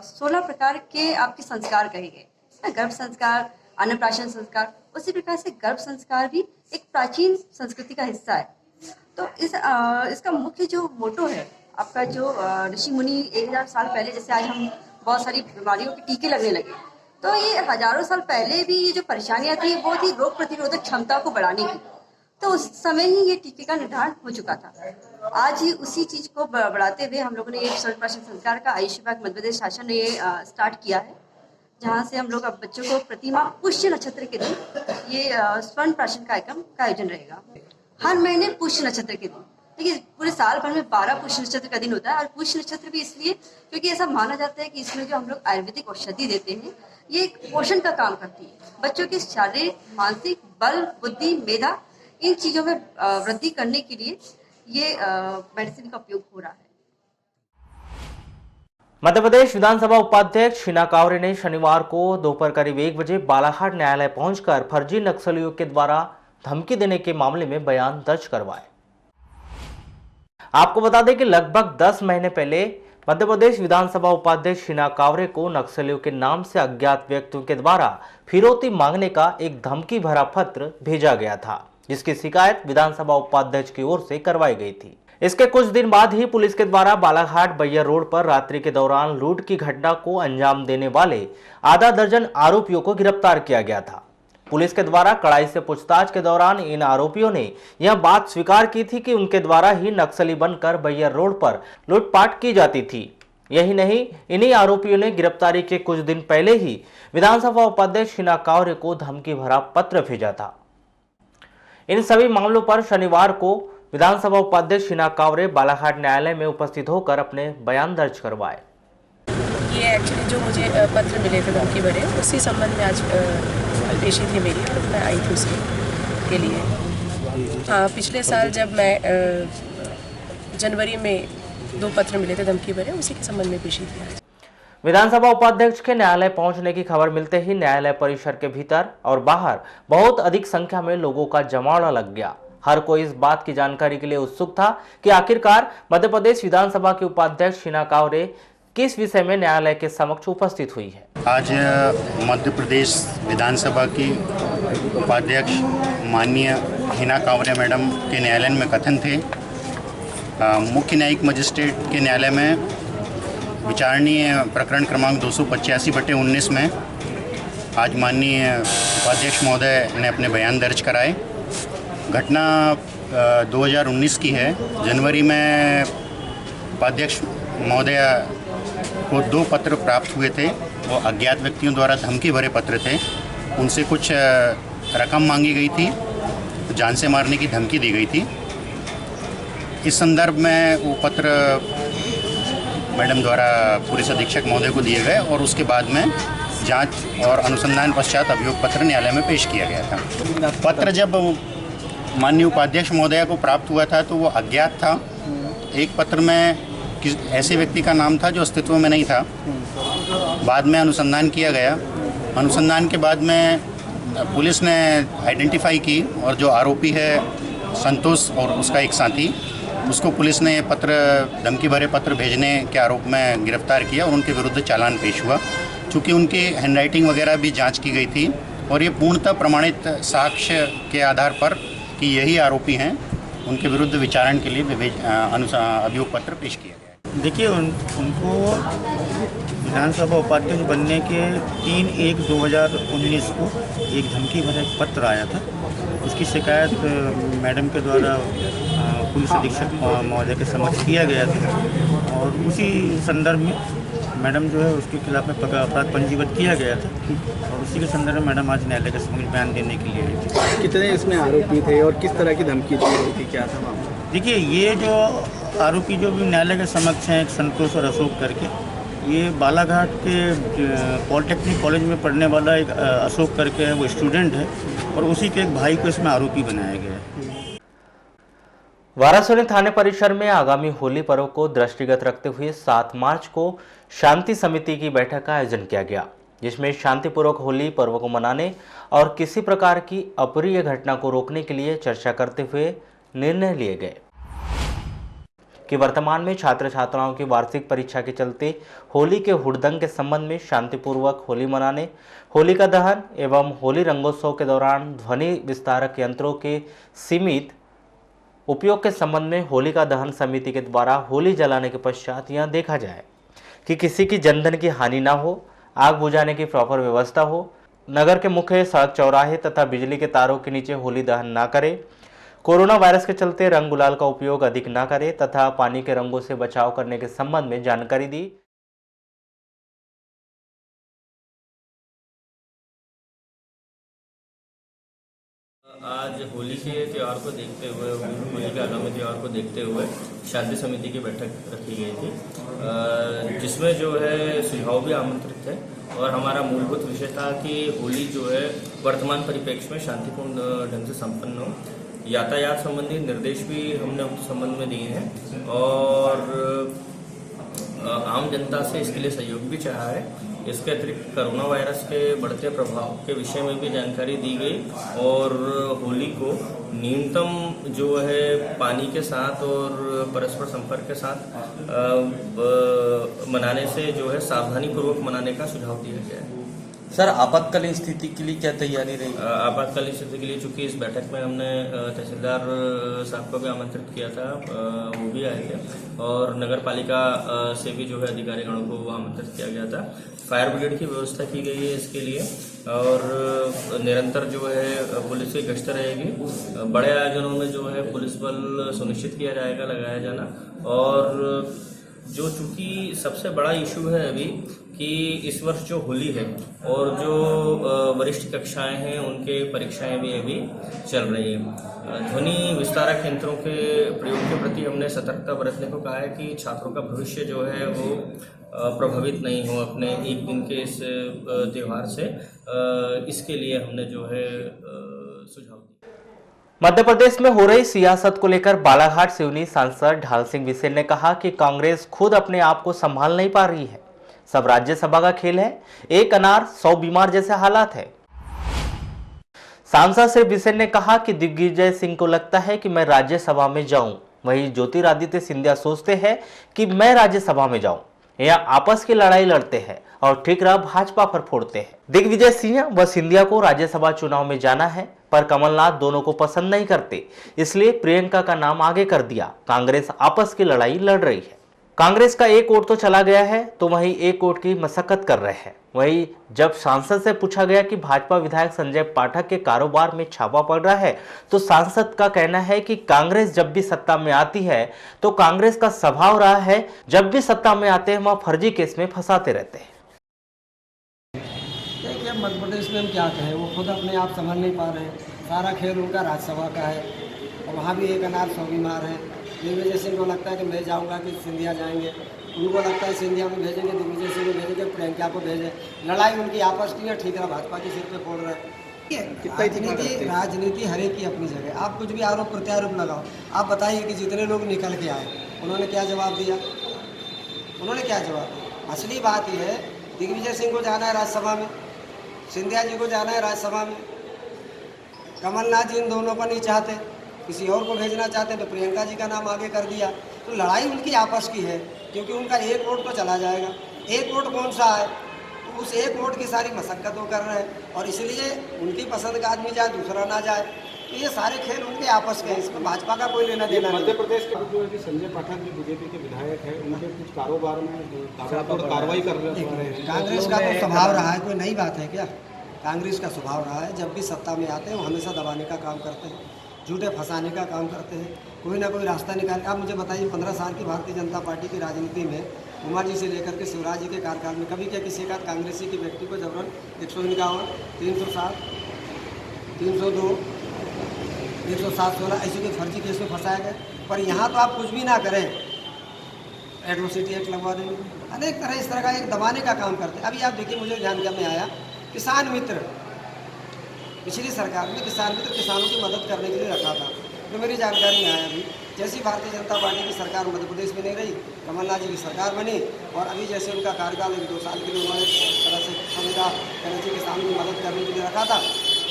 16 प्रकार के आपके संस्कार कहे गए। गर्भ संस्कार, अन्नप्राशन संस्कार, उसी प्रकार से गर्भ संस्कार भी एक प्राचीन संस्कृति का हिस्सा है। तो इसका मुख्य जो मोटो है आपका जो ऋषि मुनि 1000 साल पहले, जैसे आज हम बहुत सारी बीमारियों के टीके लगने लगे, तो ये हजारों साल पहले भी ये जो परेशानियां थी वो थी रोग प्रतिरोधक क्षमता को बढ़ाने की। तो उस समय ही ये टीके का निर्धारण हो चुका था। आज ही उसी चीज को बढ़ाते हुए हम लोगों ने ये स्वर्ण प्राशन संस्कार का आयुष विभाग मध्य प्रदेश शासन ने स्टार्ट किया है, जहाँ से हम लोग अब बच्चों को प्रतिमाह पुष्य नक्षत्र के दिन ये स्वर्ण प्राशन कार्यक्रम का आयोजन रहेगा। हर महीने पुष्य नक्षत्र के दिन, देखिए पूरे साल भर में 12 पुष्य नक्षत्र का दिन होता है और पुष्य नक्षत्र भी इसलिए क्योंकि ऐसा माना जाता है कि इसमें जो हम लोग आयुर्वेदिक औषधि देते हैं ये एक पोषण का काम करती है। बच्चों के शारीरिक, मानसिक बल, बुद्धि, मेधा, इन चीजों में वृद्धि करने के लिए ये मेडिसिन का उपयोग हो रहा है। मध्य प्रदेश विधानसभा उपाध्यक्ष हिना कांवरे ने शनिवार को दोपहर करीब 1 बजे बालाघाट न्यायालय पहुंचकर फर्जी नक्सलियों के द्वारा धमकी देने के मामले में बयान दर्ज करवाए। आपको बता दें कि लगभग 10 महीने पहले मध्य प्रदेश विधानसभा उपाध्यक्ष हिना कांवरे को नक्सलियों के नाम से अज्ञात व्यक्तियों के द्वारा फिरौती मांगने का एक धमकी भरा पत्र भेजा गया था, जिसकी शिकायत विधानसभा उपाध्यक्ष की ओर से करवाई गई थी। इसके कुछ दिन बाद ही पुलिस के द्वारा बालाघाट बैया रोड पर रात्रि के दौरान लूट की घटना को अंजाम देने वाले आधा दर्जन आरोपियों को गिरफ्तार किया गया था। पुलिस के द्वारा कड़ाई से पूछताछ के दौरान इन आरोपियों ने यह बात स्वीकार की थी कि उनके द्वारा ही नक्सली बनकर बैया रोड पर लूटपाट की जाती थी। यही नहीं, इन्हीं आरोपियों ने गिरफ्तारी के कुछ दिन पहले ही विधानसभा उपाध्यक्ष हिना कांवरे को धमकी भरा पत्र भेजा था। इन सभी मामलों पर शनिवार को विधानसभा उपाध्यक्ष हिना कांवरे बालाघाट न्यायालय में उपस्थित होकर अपने बयान दर्ज करवाए। ये एक्चुअली जो मुझे पत्र मिले थे धमकी भरे, उसी संबंध में आज पेशी थी मेरी और मैं आई थी उसके लिए। हाँ, पिछले साल जब मैं जनवरी में 2 पत्र मिले थे धमकी भरे, उसी के संबंध में पेशी थी आज। विधानसभा उपाध्यक्ष के न्यायालय पहुंचने की खबर मिलते ही न्यायालय परिसर के भीतर और बाहर बहुत अधिक संख्या में लोगों का जमावड़ा लग गया। हर कोई इस बात की जानकारी के लिए उत्सुक था कि आखिरकार मध्य प्रदेश विधानसभा के उपाध्यक्ष हिना कांवरे किस विषय में न्यायालय के समक्ष उपस्थित हुई है। आज मध्य प्रदेश विधानसभा की उपाध्यक्ष माननीय हिना कांवरे मैडम के न्यायालय में कथन थे। मुख्य न्यायिक मजिस्ट्रेट के न्यायालय में विचारणीय प्रकरण क्रमांक 285/19 में आज माननीय उपाध्यक्ष महोदय ने अपने बयान दर्ज कराए। घटना 2019 की है। जनवरी में उपाध्यक्ष महोदय को 2 पत्र प्राप्त हुए थे। वो अज्ञात व्यक्तियों द्वारा धमकी भरे पत्र थे। उनसे कुछ रकम मांगी गई थी, जान से मारने की धमकी दी गई थी। इस संदर्भ में वो पत्र मैडम द्वारा पुलिस अधीक्षक महोदय को दिए गए और उसके बाद में जांच और अनुसंधान पश्चात अभियोग पत्र न्यायालय में पेश किया गया था। पत्र जब माननीय उपाध्यक्ष महोदय को प्राप्त हुआ था तो वो अज्ञात था। एक पत्र में ऐसे व्यक्ति का नाम था जो अस्तित्व में नहीं था। बाद में अनुसंधान किया गया। अनुसंधान के बाद में पुलिस ने आइडेंटिफाई की और जो आरोपी है संतोष और उसका एक साथी, उसको पुलिस ने पत्र धमकी भरे पत्र भेजने के आरोप में गिरफ्तार किया और उनके विरुद्ध चालान पेश हुआ। चूँकि उनकी हैंडराइटिंग वगैरह भी जांच की गई थी और ये पूर्णतः प्रमाणित साक्ष्य के आधार पर कि यही आरोपी हैं, उनके विरुद्ध विचारण के लिए अभियोग पत्र पेश किया गया है। देखिए उनको विधानसभा उपाध्यक्ष बनने के 3/1/2019 को एक धमकी भरा एक पत्र आया था। उसकी शिकायत मैडम के द्वारा पुलिस अधीक्षक महोदय के समक्ष किया गया था और उसी संदर्भ में मैडम जो है उसके खिलाफ में अपराध पंजीबद्ध किया गया था और उसी के संदर्भ में मैडम आज न्यायालय के समक्ष बयान देने के लिए आई थी। कितने इसमें आरोपी थे और किस तरह की धमकी दी गई थी, क्या था मामला? देखिए ये जो आरोपी जो भी न्यायालय के समक्ष हैं, संतोष और अशोक करके, ये बालाघाट के पॉलिटेक्निक कॉलेज में पढ़ने वाला एक अशोक करके है, वो स्टूडेंट है और उसी के एक भाई को इसमें आरोपी बनाया गया है। वारासोनी थाने परिसर में आगामी होली पर्व को दृष्टिगत रखते हुए 7 मार्च को शांति समिति की बैठक का आयोजन किया गया, जिसमें शांतिपूर्वक होली पर्व को मनाने और किसी प्रकार की अप्रिय घटना को रोकने के लिए चर्चा करते हुए निर्णय लिए गए कि वर्तमान में छात्र छात्राओं की वार्षिक परीक्षा के चलते होली के हुड़दंग के संबंध में शांतिपूर्वक होली मनाने, होलिका दहन एवं होली रंगोत्सव के दौरान ध्वनि विस्तारक यंत्रों के सीमित उपयोग के संबंध में होलिका दहन समिति के द्वारा होली जलाने के पश्चात यह देखा जाए कि किसी की जनधन की हानि ना हो, आग बुझाने की प्रॉपर व्यवस्था हो, नगर के मुख्य सड़क चौराहे तथा बिजली के तारों के नीचे होली दहन ना करे, कोरोना वायरस के चलते रंग गुलाल का उपयोग अधिक ना करे तथा पानी के रंगों से बचाव करने के संबंध में जानकारी दी। आज होली के त्यौहार को देखते हुए, होली के आगामी त्यौहार को देखते हुए शांति समिति की बैठक रखी गई थी, जिसमें जो है सुझाव भी आमंत्रित थे और हमारा मूलभूत विषय था कि होली जो है वर्तमान परिप्रेक्ष्य में शांतिपूर्ण ढंग से संपन्न हो। यातायात संबंधी निर्देश भी हमने उस संबंध में दिए हैं और आम जनता से इसके लिए सहयोग भी चाहा है। इसके अतिरिक्त कोरोना वायरस के बढ़ते प्रभाव के विषय में भी जानकारी दी गई और होली को न्यूनतम जो है पानी के साथ और परस्पर संपर्क के साथ मनाने से जो है सावधानी पूर्वक मनाने का सुझाव दिया गया है। सर, आपातकालीन स्थिति के लिए क्या तैयारी रही? आपातकालीन स्थिति के लिए चूंकि इस बैठक में हमने तहसीलदार साहब को भी आमंत्रित किया था, वो भी आए थे और नगर पालिका से भी जो है अधिकारीगणों को आमंत्रित किया गया था। फायर ब्रिगेड की व्यवस्था की गई है इसके लिए और निरंतर जो है पुलिस की गश्त रहेगी। बड़े आयोजनों में जो है पुलिस बल सुनिश्चित किया जाएगा, लगाया जाना। और जो चूंकि सबसे बड़ा इशू है अभी कि इस वर्ष जो होली है और जो वरिष्ठ कक्षाएं हैं उनके परीक्षाएं भी अभी चल रही हैं। ध्वनि विस्तारक यंत्रों के प्रयोग के प्रति हमने सतर्कता बरतने को कहा है कि छात्रों का भविष्य जो है वो प्रभावित नहीं हो अपने एक दिन के इस त्यौहार से। इसके लिए हमने जो है सुझाव दिया। मध्य प्रदेश में हो रही सियासत को लेकर बालाघाट सिवनी सांसद ढाल सिंह बिसेन ने कहा कि कांग्रेस खुद अपने आप को संभाल नहीं पा रही है, सब राज्यसभा का खेल है, एक अनार 100 बीमार जैसे हालात है। सांसद श्री बिसेन ने कहा कि दिग्विजय सिंह को लगता है कि मैं राज्यसभा में जाऊं, वहीं ज्योतिरादित्य सिंधिया सोचते हैं कि मैं राज्यसभा में जाऊं। यह आपस की लड़ाई लड़ते हैं और ठीकरा भाजपा पर फोड़ते हैं। दिग्विजय सिंह व सिंधिया को राज्यसभा चुनाव में जाना है, पर कमलनाथ दोनों को पसंद नहीं करते, इसलिए प्रियंका का नाम आगे कर दिया। कांग्रेस आपस की लड़ाई लड़ रही है। कांग्रेस का एक वोट तो चला गया है तो वहीं एक वोट की मशक्कत कर रहे हैं। वहीं जब सांसद से पूछा गया कि भाजपा विधायक संजय पाठक के कारोबार में छापा पड़ रहा है तो सांसद का कहना है कि कांग्रेस जब भी सत्ता में आती है तो कांग्रेस का स्वभाव रहा है, जब भी सत्ता में आते हैं वहां फर्जी केस में फंसाते रहते हैं। देखिए मध्य प्रदेश में हम क्या कहें, वो खुद अपने आप समझ नहीं पा रहे हैं। सारा खेल उनका राज्यसभा का है और वहाँ भी एक अनार 100 बीमार है। दिग्विजय सिंह को लगता है कि मैं जाऊंगा कि सिंधिया जाएंगे, उनको लगता है सिंधिया में भेजेंगे, दिग्विजय सिंह को भेजेंगे, प्रियंका को भेजें। लड़ाई उनकी आपस की है, ठीकरा भाजपा के सिर पे फोड़ रहे हैं। राजनीति हर एक की अपनी जगह, आप कुछ भी आरोप प्रत्यारोप लगाओ। आप बताइए कि जितने लोग निकल के आए उन्होंने क्या जवाब दिया, उन्होंने क्या जवाब दिया? असली बात यह है दिग्विजय सिंह को जाना है राज्यसभा में, सिंधिया जी को जाना है राज्यसभा में, कमलनाथ जी इन दोनों को नहीं चाहते, किसी और को भेजना चाहते तो प्रियंका जी का नाम आगे कर दिया। तो लड़ाई उनकी आपस की है, क्योंकि उनका एक वोट तो चला जाएगा। एक वोट कौन सा है, तो उस एक वोट की सारी मशक्कत वो कर रहे हैं और इसलिए उनकी पसंद का आदमी जाए, दूसरा ना जाए। तो ये सारे खेल उनके आपस के हैं, इसमें भाजपा का कोई लेना देना नहीं। मध्य प्रदेश के जो है कि संजय पाठक जो बीजेपी के विधायक है, उनके कुछ कारोबार में कार्रवाई कर रहे हैं। कांग्रेस का तो स्वभाव रहा है, कोई नई बात है क्या? कांग्रेस का स्वभाव रहा है, जब भी सत्ता में आते हैं वो हमेशा दबाने का काम करते हैं, झूठे फंसाने का काम करते हैं, कोई ना कोई रास्ता निकाल। आप मुझे बताइए 15 साल की भारतीय जनता पार्टी की राजनीति में उमा जी से लेकर के शिवराज जी के कार्यकाल में कभी क्या किसी का कांग्रेसी के व्यक्ति को जबरन 151, 307, 302, 107-16 ऐसे के फर्जी केस में फंसाया गया। पर यहाँ तो आप कुछ भी ना करें, एट्रोसिटी एक्ट लगवा देंगे, अनेक तरह इस तरह का एक दबाने का काम करते हैं। अभी आप देखिए, मुझे ध्यान में आया किसान मित्र, पिछली सरकार ने किसान मित्र किसानों की मदद करने के लिए रखा था, तो मेरी जानकारी में आया अभी जैसी भारतीय जनता पार्टी की सरकार मध्य प्रदेश में नहीं रही, कमलनाथ जी की सरकार बनी और अभी जैसे उनका कार्यकाल 1-2 साल के लिए उन्होंने तरह से संविदा करेंसी किसानों की मदद करने के लिए रखा था,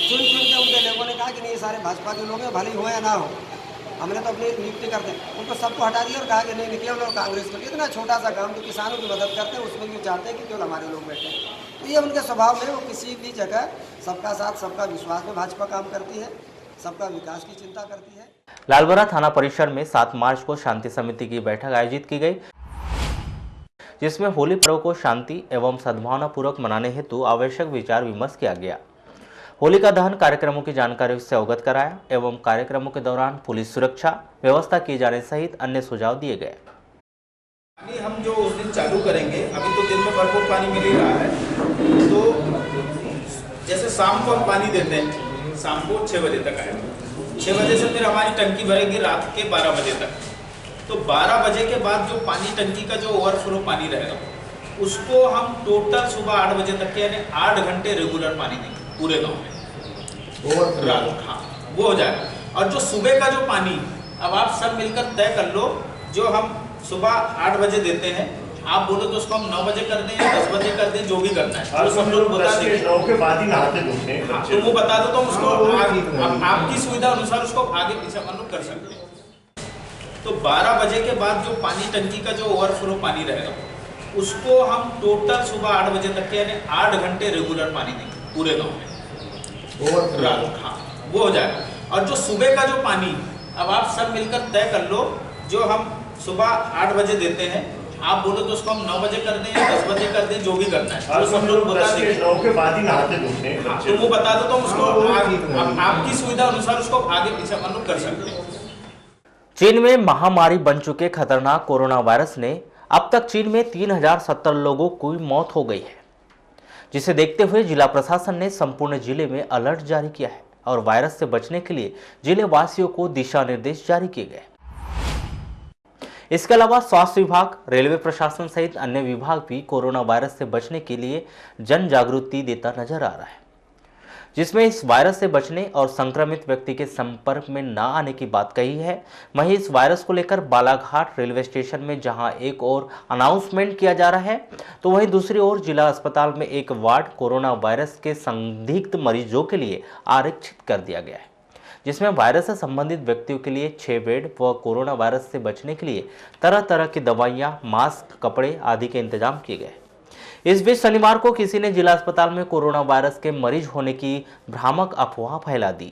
चुन के उनके लोगों ने कहा कि नहीं, ये सारे भाजपा के लोग हैं, भले ही हो या ना हो, हमने तो अपनी नियुक्ति करते हैं, उनको सबको हटा दिया और कहा कि नहीं केवल और कांग्रेस को। इतना छोटा सा काम जो किसानों की मदद करते हैं उसमें भी चाहते हैं कि केवल हमारे लोग बैठे हैं। तो ये उनके स्वभाव में, वो किसी भी जगह सबका साथ सबका विश्वास में भाजपा काम करती है, सबका विकास की चिंता करती है। लालबरा थाना परिसर में 7 मार्च को शांति समिति की बैठक आयोजित की गई, जिसमें होली पर्व को शांति एवं सद्भावना पूर्वक मनाने हेतु आवश्यक विचार विमर्श किया गया। होलिका दहन कार्यक्रमों की जानकारी से अवगत कराया एवं कार्यक्रमों के दौरान पुलिस सुरक्षा व्यवस्था किए जाने सहित अन्य सुझाव दिए गए। हम जो उस दिन चालू करेंगे, अभी तो दिन में भरपूर पानी मिल ही रहा है, तो जैसे शाम को हम पानी देते हैं, शाम को 6 बजे तक आएगा, 6 बजे से फिर हमारी टंकी भरेगी रात के 12 बजे तक। तो 12 बजे के बाद जो पानी टंकी का जो ओवरफ्लो पानी रहेगा उसको हम टोटल सुबह 8 बजे तक के यानी 8 घंटे रेगुलर पानी देंगे पूरे गांव में, रात, हाँ वो हो जाएगा। और जो सुबह का जो पानी अब आप सब मिलकर तय कर लो, जो हम सुबह 8 बजे देते हैं, आप बोलो तो उसको हम 9 बजे कर दें या 10 बजे कर दें, जो भी करना है तो सब लोग बता देंगे। 9 के बाद ही नहाते धोते हैं, तो वो बता दो तो उसको आपकी सुविधा अनुसार उसको आगे पीछे हम लोग कर सकते हैं। तो 12 बजे के बाद जो पानी टंकी का जो ओवरफ्लो पानी रहेगा उसको हम टोटल सुबह 8 बजे तक के यानी 8 घंटे रेगुलर पानी देंगे पूरे गाँव में, रात, हाँ वो हो जाएगा। और जो सुबह का जो पानी अब आप सब मिलकर तय कर लो, जो हम सुबह 8 बजे देते हैं, आप बोलो तो उसको हम 9 बजे कर दें या 10 बजे कर दें, जो भी करना है तो सब लोग बता देंगे। 9 के बाद ही नहाते धोते हैं, तो वो बता दो तो उसको आपकी सुविधा अनुसार उसको आगे पीछे हम लोग कर सकते हैं। चीन में महामारी बन चुके खतरनाक कोरोना वायरस ने अब तक चीन में 3070 लोगों की मौत हो गई है, जिसे देखते हुए जिला प्रशासन ने संपूर्ण जिले में अलर्ट जारी किया है और वायरस से बचने के लिए जिले वासियों को दिशा निर्देश जारी किए गए। इसके अलावा स्वास्थ्य विभाग, रेलवे प्रशासन सहित अन्य विभाग भी कोरोना वायरस से बचने के लिए जन जागृति देता नजर आ रहा है, जिसमें इस वायरस से बचने और संक्रमित व्यक्ति के संपर्क में न आने की बात कही है। वहीं इस वायरस को लेकर बालाघाट रेलवे स्टेशन में जहां एक और अनाउंसमेंट किया जा रहा है, तो वहीं दूसरी ओर जिला अस्पताल में एक वार्ड कोरोना वायरस के संदिग्ध मरीजों के लिए आरक्षित कर दिया गया है, जिसमें वायरस से संबंधित व्यक्तियों के लिए 6 बेड व कोरोना वायरस से बचने के लिए तरह तरह की दवाइयाँ, मास्क, कपड़े आदि के इंतजाम किए गए। इस बीच शनिवार को किसी ने जिला अस्पताल में कोरोना वायरस के मरीज होने की भ्रामक अफवाह फैला दी,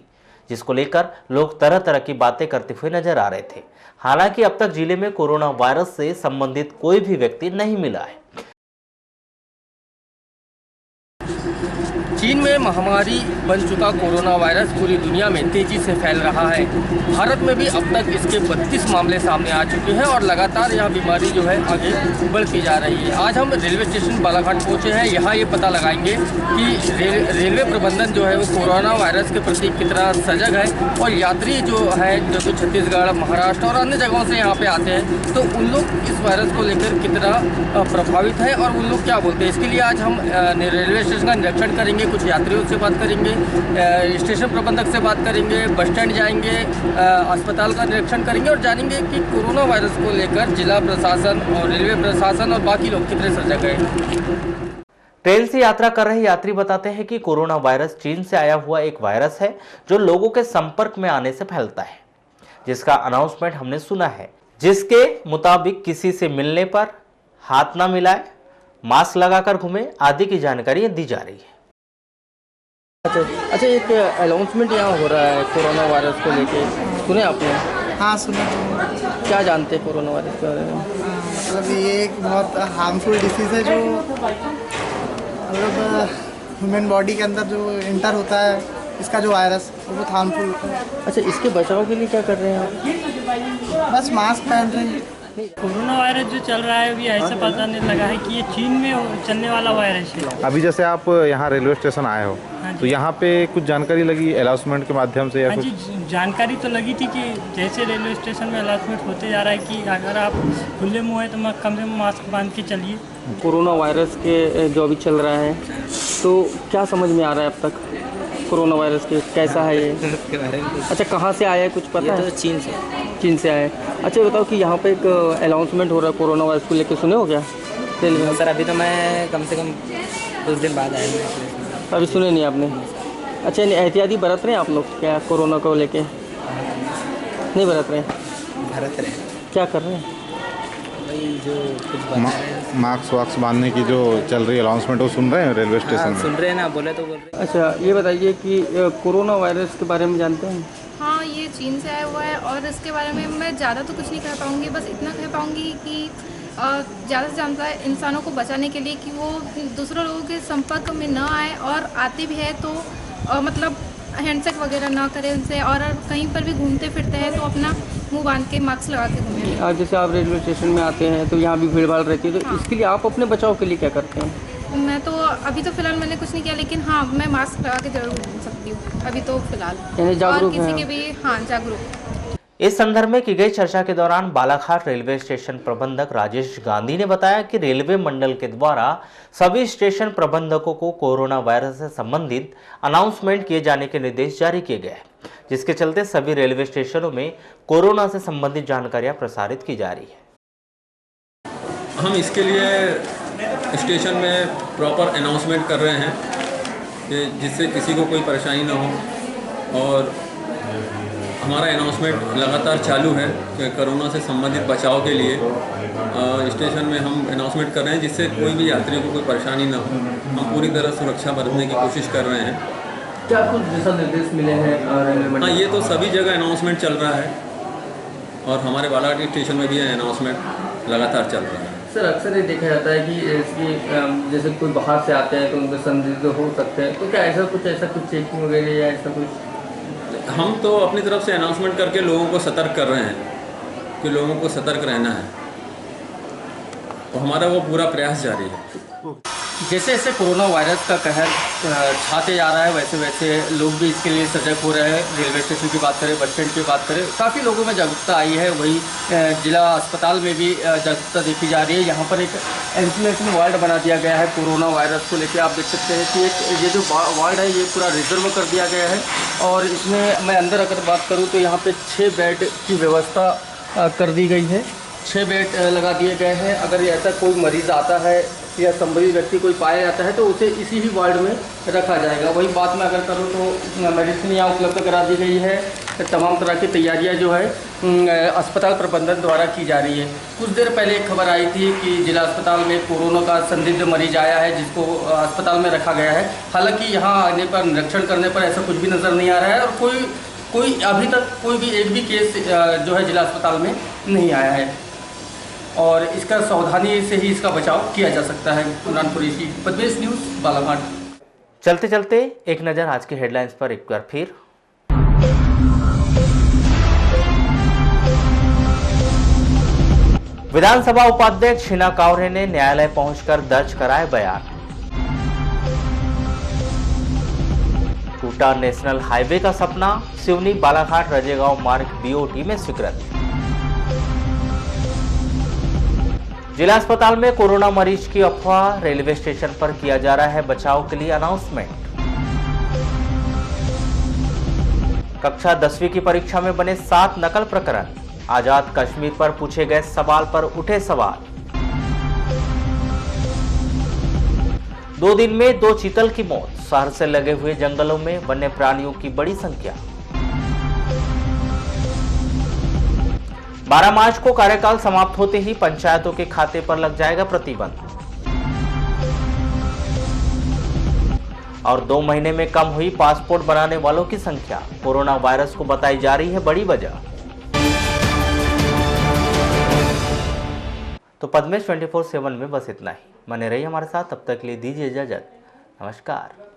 जिसको लेकर लोग तरह तरह की बातें करते हुए नजर आ रहे थे। हालांकि अब तक जिले में कोरोना वायरस से संबंधित कोई भी व्यक्ति नहीं मिला है। चीन में महामारी बन चुका कोरोना वायरस पूरी दुनिया में तेजी से फैल रहा है। भारत में भी अब तक इसके 32 मामले सामने आ चुके हैं और लगातार यह बीमारी जो है आगे बढ़ती जा रही है। आज हम रेलवे स्टेशन बालाघाट पहुंचे हैं। यहाँ ये पता लगाएंगे कि रेलवे प्रबंधन जो है वो कोरोना वायरस के प्रति कितना सजग है और यात्री जो है जो कि छत्तीसगढ़, महाराष्ट्र और अन्य जगहों से यहाँ पे आते हैं तो उन लोग इस वायरस को लेकर कितना प्रभावित है और उन लोग क्या बोलते हैं। इसके लिए आज हम रेलवे स्टेशन का निरीक्षण करेंगे, कुछ यात्रियों से बात करेंगे, स्टेशन प्रबंधक से बात करेंगे, बस स्टैंड जाएंगे, अस्पताल का निरीक्षण करेंगे और जानेंगे कि कोरोना वायरस को लेकर जिला प्रशासन और रेलवे प्रशासन और बाकी लोग कितने सजग हैं। ट्रेन से यात्रा कर रहे यात्री बताते हैं कि कोरोना वायरस चीन से आया हुआ एक वायरस है जो लोगों के संपर्क में आने से फैलता है, जिसका अनाउंसमेंट हमने सुना है, जिसके मुताबिक किसी से मिलने पर हाथ ना मिलाए, मास्क लगाकर घूमे आदि की जानकारी दी जा रही है। अच्छा, एक अनाउंसमेंट यहाँ हो रहा है कोरोना वायरस को लेके, सुने आपने? हाँ सुना। क्या जानते हैं कोरोना वायरस के बारे में? मतलब ये एक बहुत हार्मफुल डिसीज़ है जो मतलब ह्यूमन बॉडी के अंदर जो इंटर होता है, इसका जो वायरस वो बहुत हार्मफुल होता है। अच्छा, इसके बचाव के लिए क्या कर रहे हैं आप? बस मास्क पहन रहे हैं। कोरोना वायरस जो चल रहा है अभी ऐसा पता नहीं लगा है कि ये चीन में चलने वाला वायरस है। अभी जैसे आप यहाँ रेलवे स्टेशन आए हो, तो यहाँ पे कुछ जानकारी लगी अनाउंसमेंट के माध्यम से या हाँ जी, जानकारी तो लगी थी कि जैसे रेलवे स्टेशन में अनाउंसमेंट होते जा रहा है कि अगर आप खुले मुँह है तो कम से कम मास्क बांध के चलिए। कोरोना वायरस के जो अभी चल रहा है, तो क्या समझ में आ रहा है अब तक कोरोना वायरस के, कैसा है ये? अच्छा, कहाँ से आया है कुछ पता है? चीन से आया है। अच्छा, बताओ कि यहाँ पे एक अनाउंसमेंट हो रहा है कोरोना वायरस को लेकर, सुने हो क्या? सर अभी तो मैं कम से कम कुछ दिन बाद आया हूँ। अभी सुने नहीं आपने? अच्छा, एहतियाती बरत रहे हैं आप लोग क्या कोरोना को लेके? नहीं बरत रहे? बरत रहे। क्या कर रहे हैं? वही जो कुछ मास्क वाक्स बांधने की जो चल रही है अनाउंसमेंट, वो सुन रहे हैं रेलवे स्टेशन में? सुन रहे हैं ना, बोले तो बोल रहे हैं। अच्छा, ये बताइए कि कोरोना वायरस के बारे में जानते हैं? हाँ, ये चीन से आया हुआ है और इसके बारे में मैं ज़्यादा तो कुछ नहीं कह पाऊँगी, बस इतना कह पाऊँगी कि ज़्यादा से ज़्यादा इंसानों को बचाने के लिए कि वो दूसरे लोगों के संपर्क में न आए, और आते भी है तो मतलब हैंडशेक वगैरह ना करें उनसे, और कहीं पर भी घूमते फिरते हैं तो अपना मुंह बांध के मास्क लगा के घूमें। आज जैसे आप रेलवे स्टेशन में आते हैं तो यहाँ भी भीड़ भाड़ रहती है, तो हाँ। इसके लिए आप अपने बचाव के लिए क्या करते हैं? मैं तो अभी तो फिलहाल मैंने कुछ नहीं किया, लेकिन हाँ मैं मास्क लगा के जरूर घूम सकती हूँ अभी तो फिलहाल। जागरूक और किसी के भी हाँ जागरूक। इस संदर्भ में की गई चर्चा के दौरान बालाघाट रेलवे स्टेशन प्रबंधक राजेश गांधी ने बताया कि रेलवे मंडल के द्वारा सभी स्टेशन प्रबंधकों को कोरोना वायरस से संबंधित अनाउंसमेंट किए जाने के निर्देश जारी किए गए, जिसके चलते सभी रेलवे स्टेशनों में कोरोना से संबंधित जानकारियां प्रसारित की जा रही है। हम इसके लिए स्टेशन में प्रॉपर अनाउंसमेंट कर रहे हैं कि जिससे किसी को कोई परेशानी ना हो, और हमारा अनाउंसमेंट लगातार चालू है कि कोरोना से संबंधित बचाव के लिए स्टेशन में हम अनाउंसमेंट कर रहे हैं, जिससे कोई भी यात्रियों को कोई परेशानी ना हो। हम पूरी तरह सुरक्षा बरतने की कोशिश कर रहे हैं। क्या कुछ दिशा निर्देश मिले हैं रेलवे मंडल? हाँ, ये तो सभी जगह अनाउंसमेंट चल रहा है और हमारे बालाघाट स्टेशन में भी अनाउंसमेंट लगातार चल रहा है। सर, अक्सर ये देखा जाता है कि इसकी जैसे कोई बाहर से आते हैं तो उनके संदिग्ध हो सकते हैं, तो क्या ऐसा कुछ चेकिंग वगैरह या ऐसा कुछ? हम तो अपनी तरफ से अनाउंसमेंट करके लोगों को सतर्क कर रहे हैं कि लोगों को सतर्क रहना है, तो हमारा वो पूरा प्रयास जारी है। जैसे जैसे कोरोना वायरस का कहर छाते जा रहा है, वैसे वैसे लोग भी इसके लिए सजग हो रहे हैं। रेलवे स्टेशन की बात करें, बस स्टैंड की बात करें, काफ़ी लोगों में जागरूकता आई है। वही जिला अस्पताल में भी जागरूकता देखी जा रही है। यहाँ पर एक आइसोलेशन वार्ड बना दिया गया है कोरोना वायरस को लेकर। आप देख सकते हैं कि एक ये जो वार्ड है ये पूरा रिजर्व कर दिया गया है, और इसमें मैं अंदर अगर बात करूँ तो यहाँ पर 6 बेड की व्यवस्था कर दी गई है। 6 बेड लगा दिए गए हैं। अगर ऐसा कोई मरीज़ आता है या संबंधित व्यक्ति कोई पाया जाता है तो उसे इसी ही वार्ड में रखा जाएगा। वही बात मैं अगर करूँ तो मेडिसिन यहाँ उपलब्ध करा दी गई है। तमाम तरह की तैयारियाँ जो है अस्पताल प्रबंधन द्वारा की जा रही है। कुछ देर पहले एक खबर आई थी कि जिला अस्पताल में कोरोना का संदिग्ध मरीज आया है, जिसको अस्पताल में रखा गया है। हालांकि यहाँ आने पर निरीक्षण करने पर ऐसा कुछ भी नज़र नहीं आ रहा है, और कोई अभी तक कोई भी एक भी केस जो है जिला अस्पताल में नहीं आया है, और इसका सावधानी से ही इसका बचाव किया जा सकता है। बुरहानपुरी की पद्मेश न्यूज़, बालाघाट। चलते चलते एक नज़र आज की हेडलाइंस पर एक बार फिर। विधानसभा उपाध्यक्ष हिना कांवरे ने न्यायालय पहुंचकर दर्ज कराए बयान। टूटा नेशनल हाईवे का सपना, सिवनी बालाघाट रजेगांव मार्ग बीओटी में स्वीकृत। जिला अस्पताल में कोरोना मरीज की अफवाह, रेलवे स्टेशन पर किया जा रहा है बचाव के लिए अनाउंसमेंट। कक्षा 10वीं की परीक्षा में बने 7 नकल प्रकरण, आजाद कश्मीर पर पूछे गए सवाल पर उठे सवाल। 2 दिन में 2 चीतल की मौत, शहर से लगे हुए जंगलों में वन्य प्राणियों की बड़ी संख्या। 12 मार्च को कार्यकाल समाप्त होते ही पंचायतों के खाते पर लग जाएगा प्रतिबंध। और 2 महीने में कम हुई पासपोर्ट बनाने वालों की संख्या। कोरोना वायरस को बताई जा रही है बड़ी वजह। तो पद्मेश 24/7 में बस इतना ही। बने रहिए हमारे साथ, तब तक के लिए दीजिए इजाजत। नमस्कार।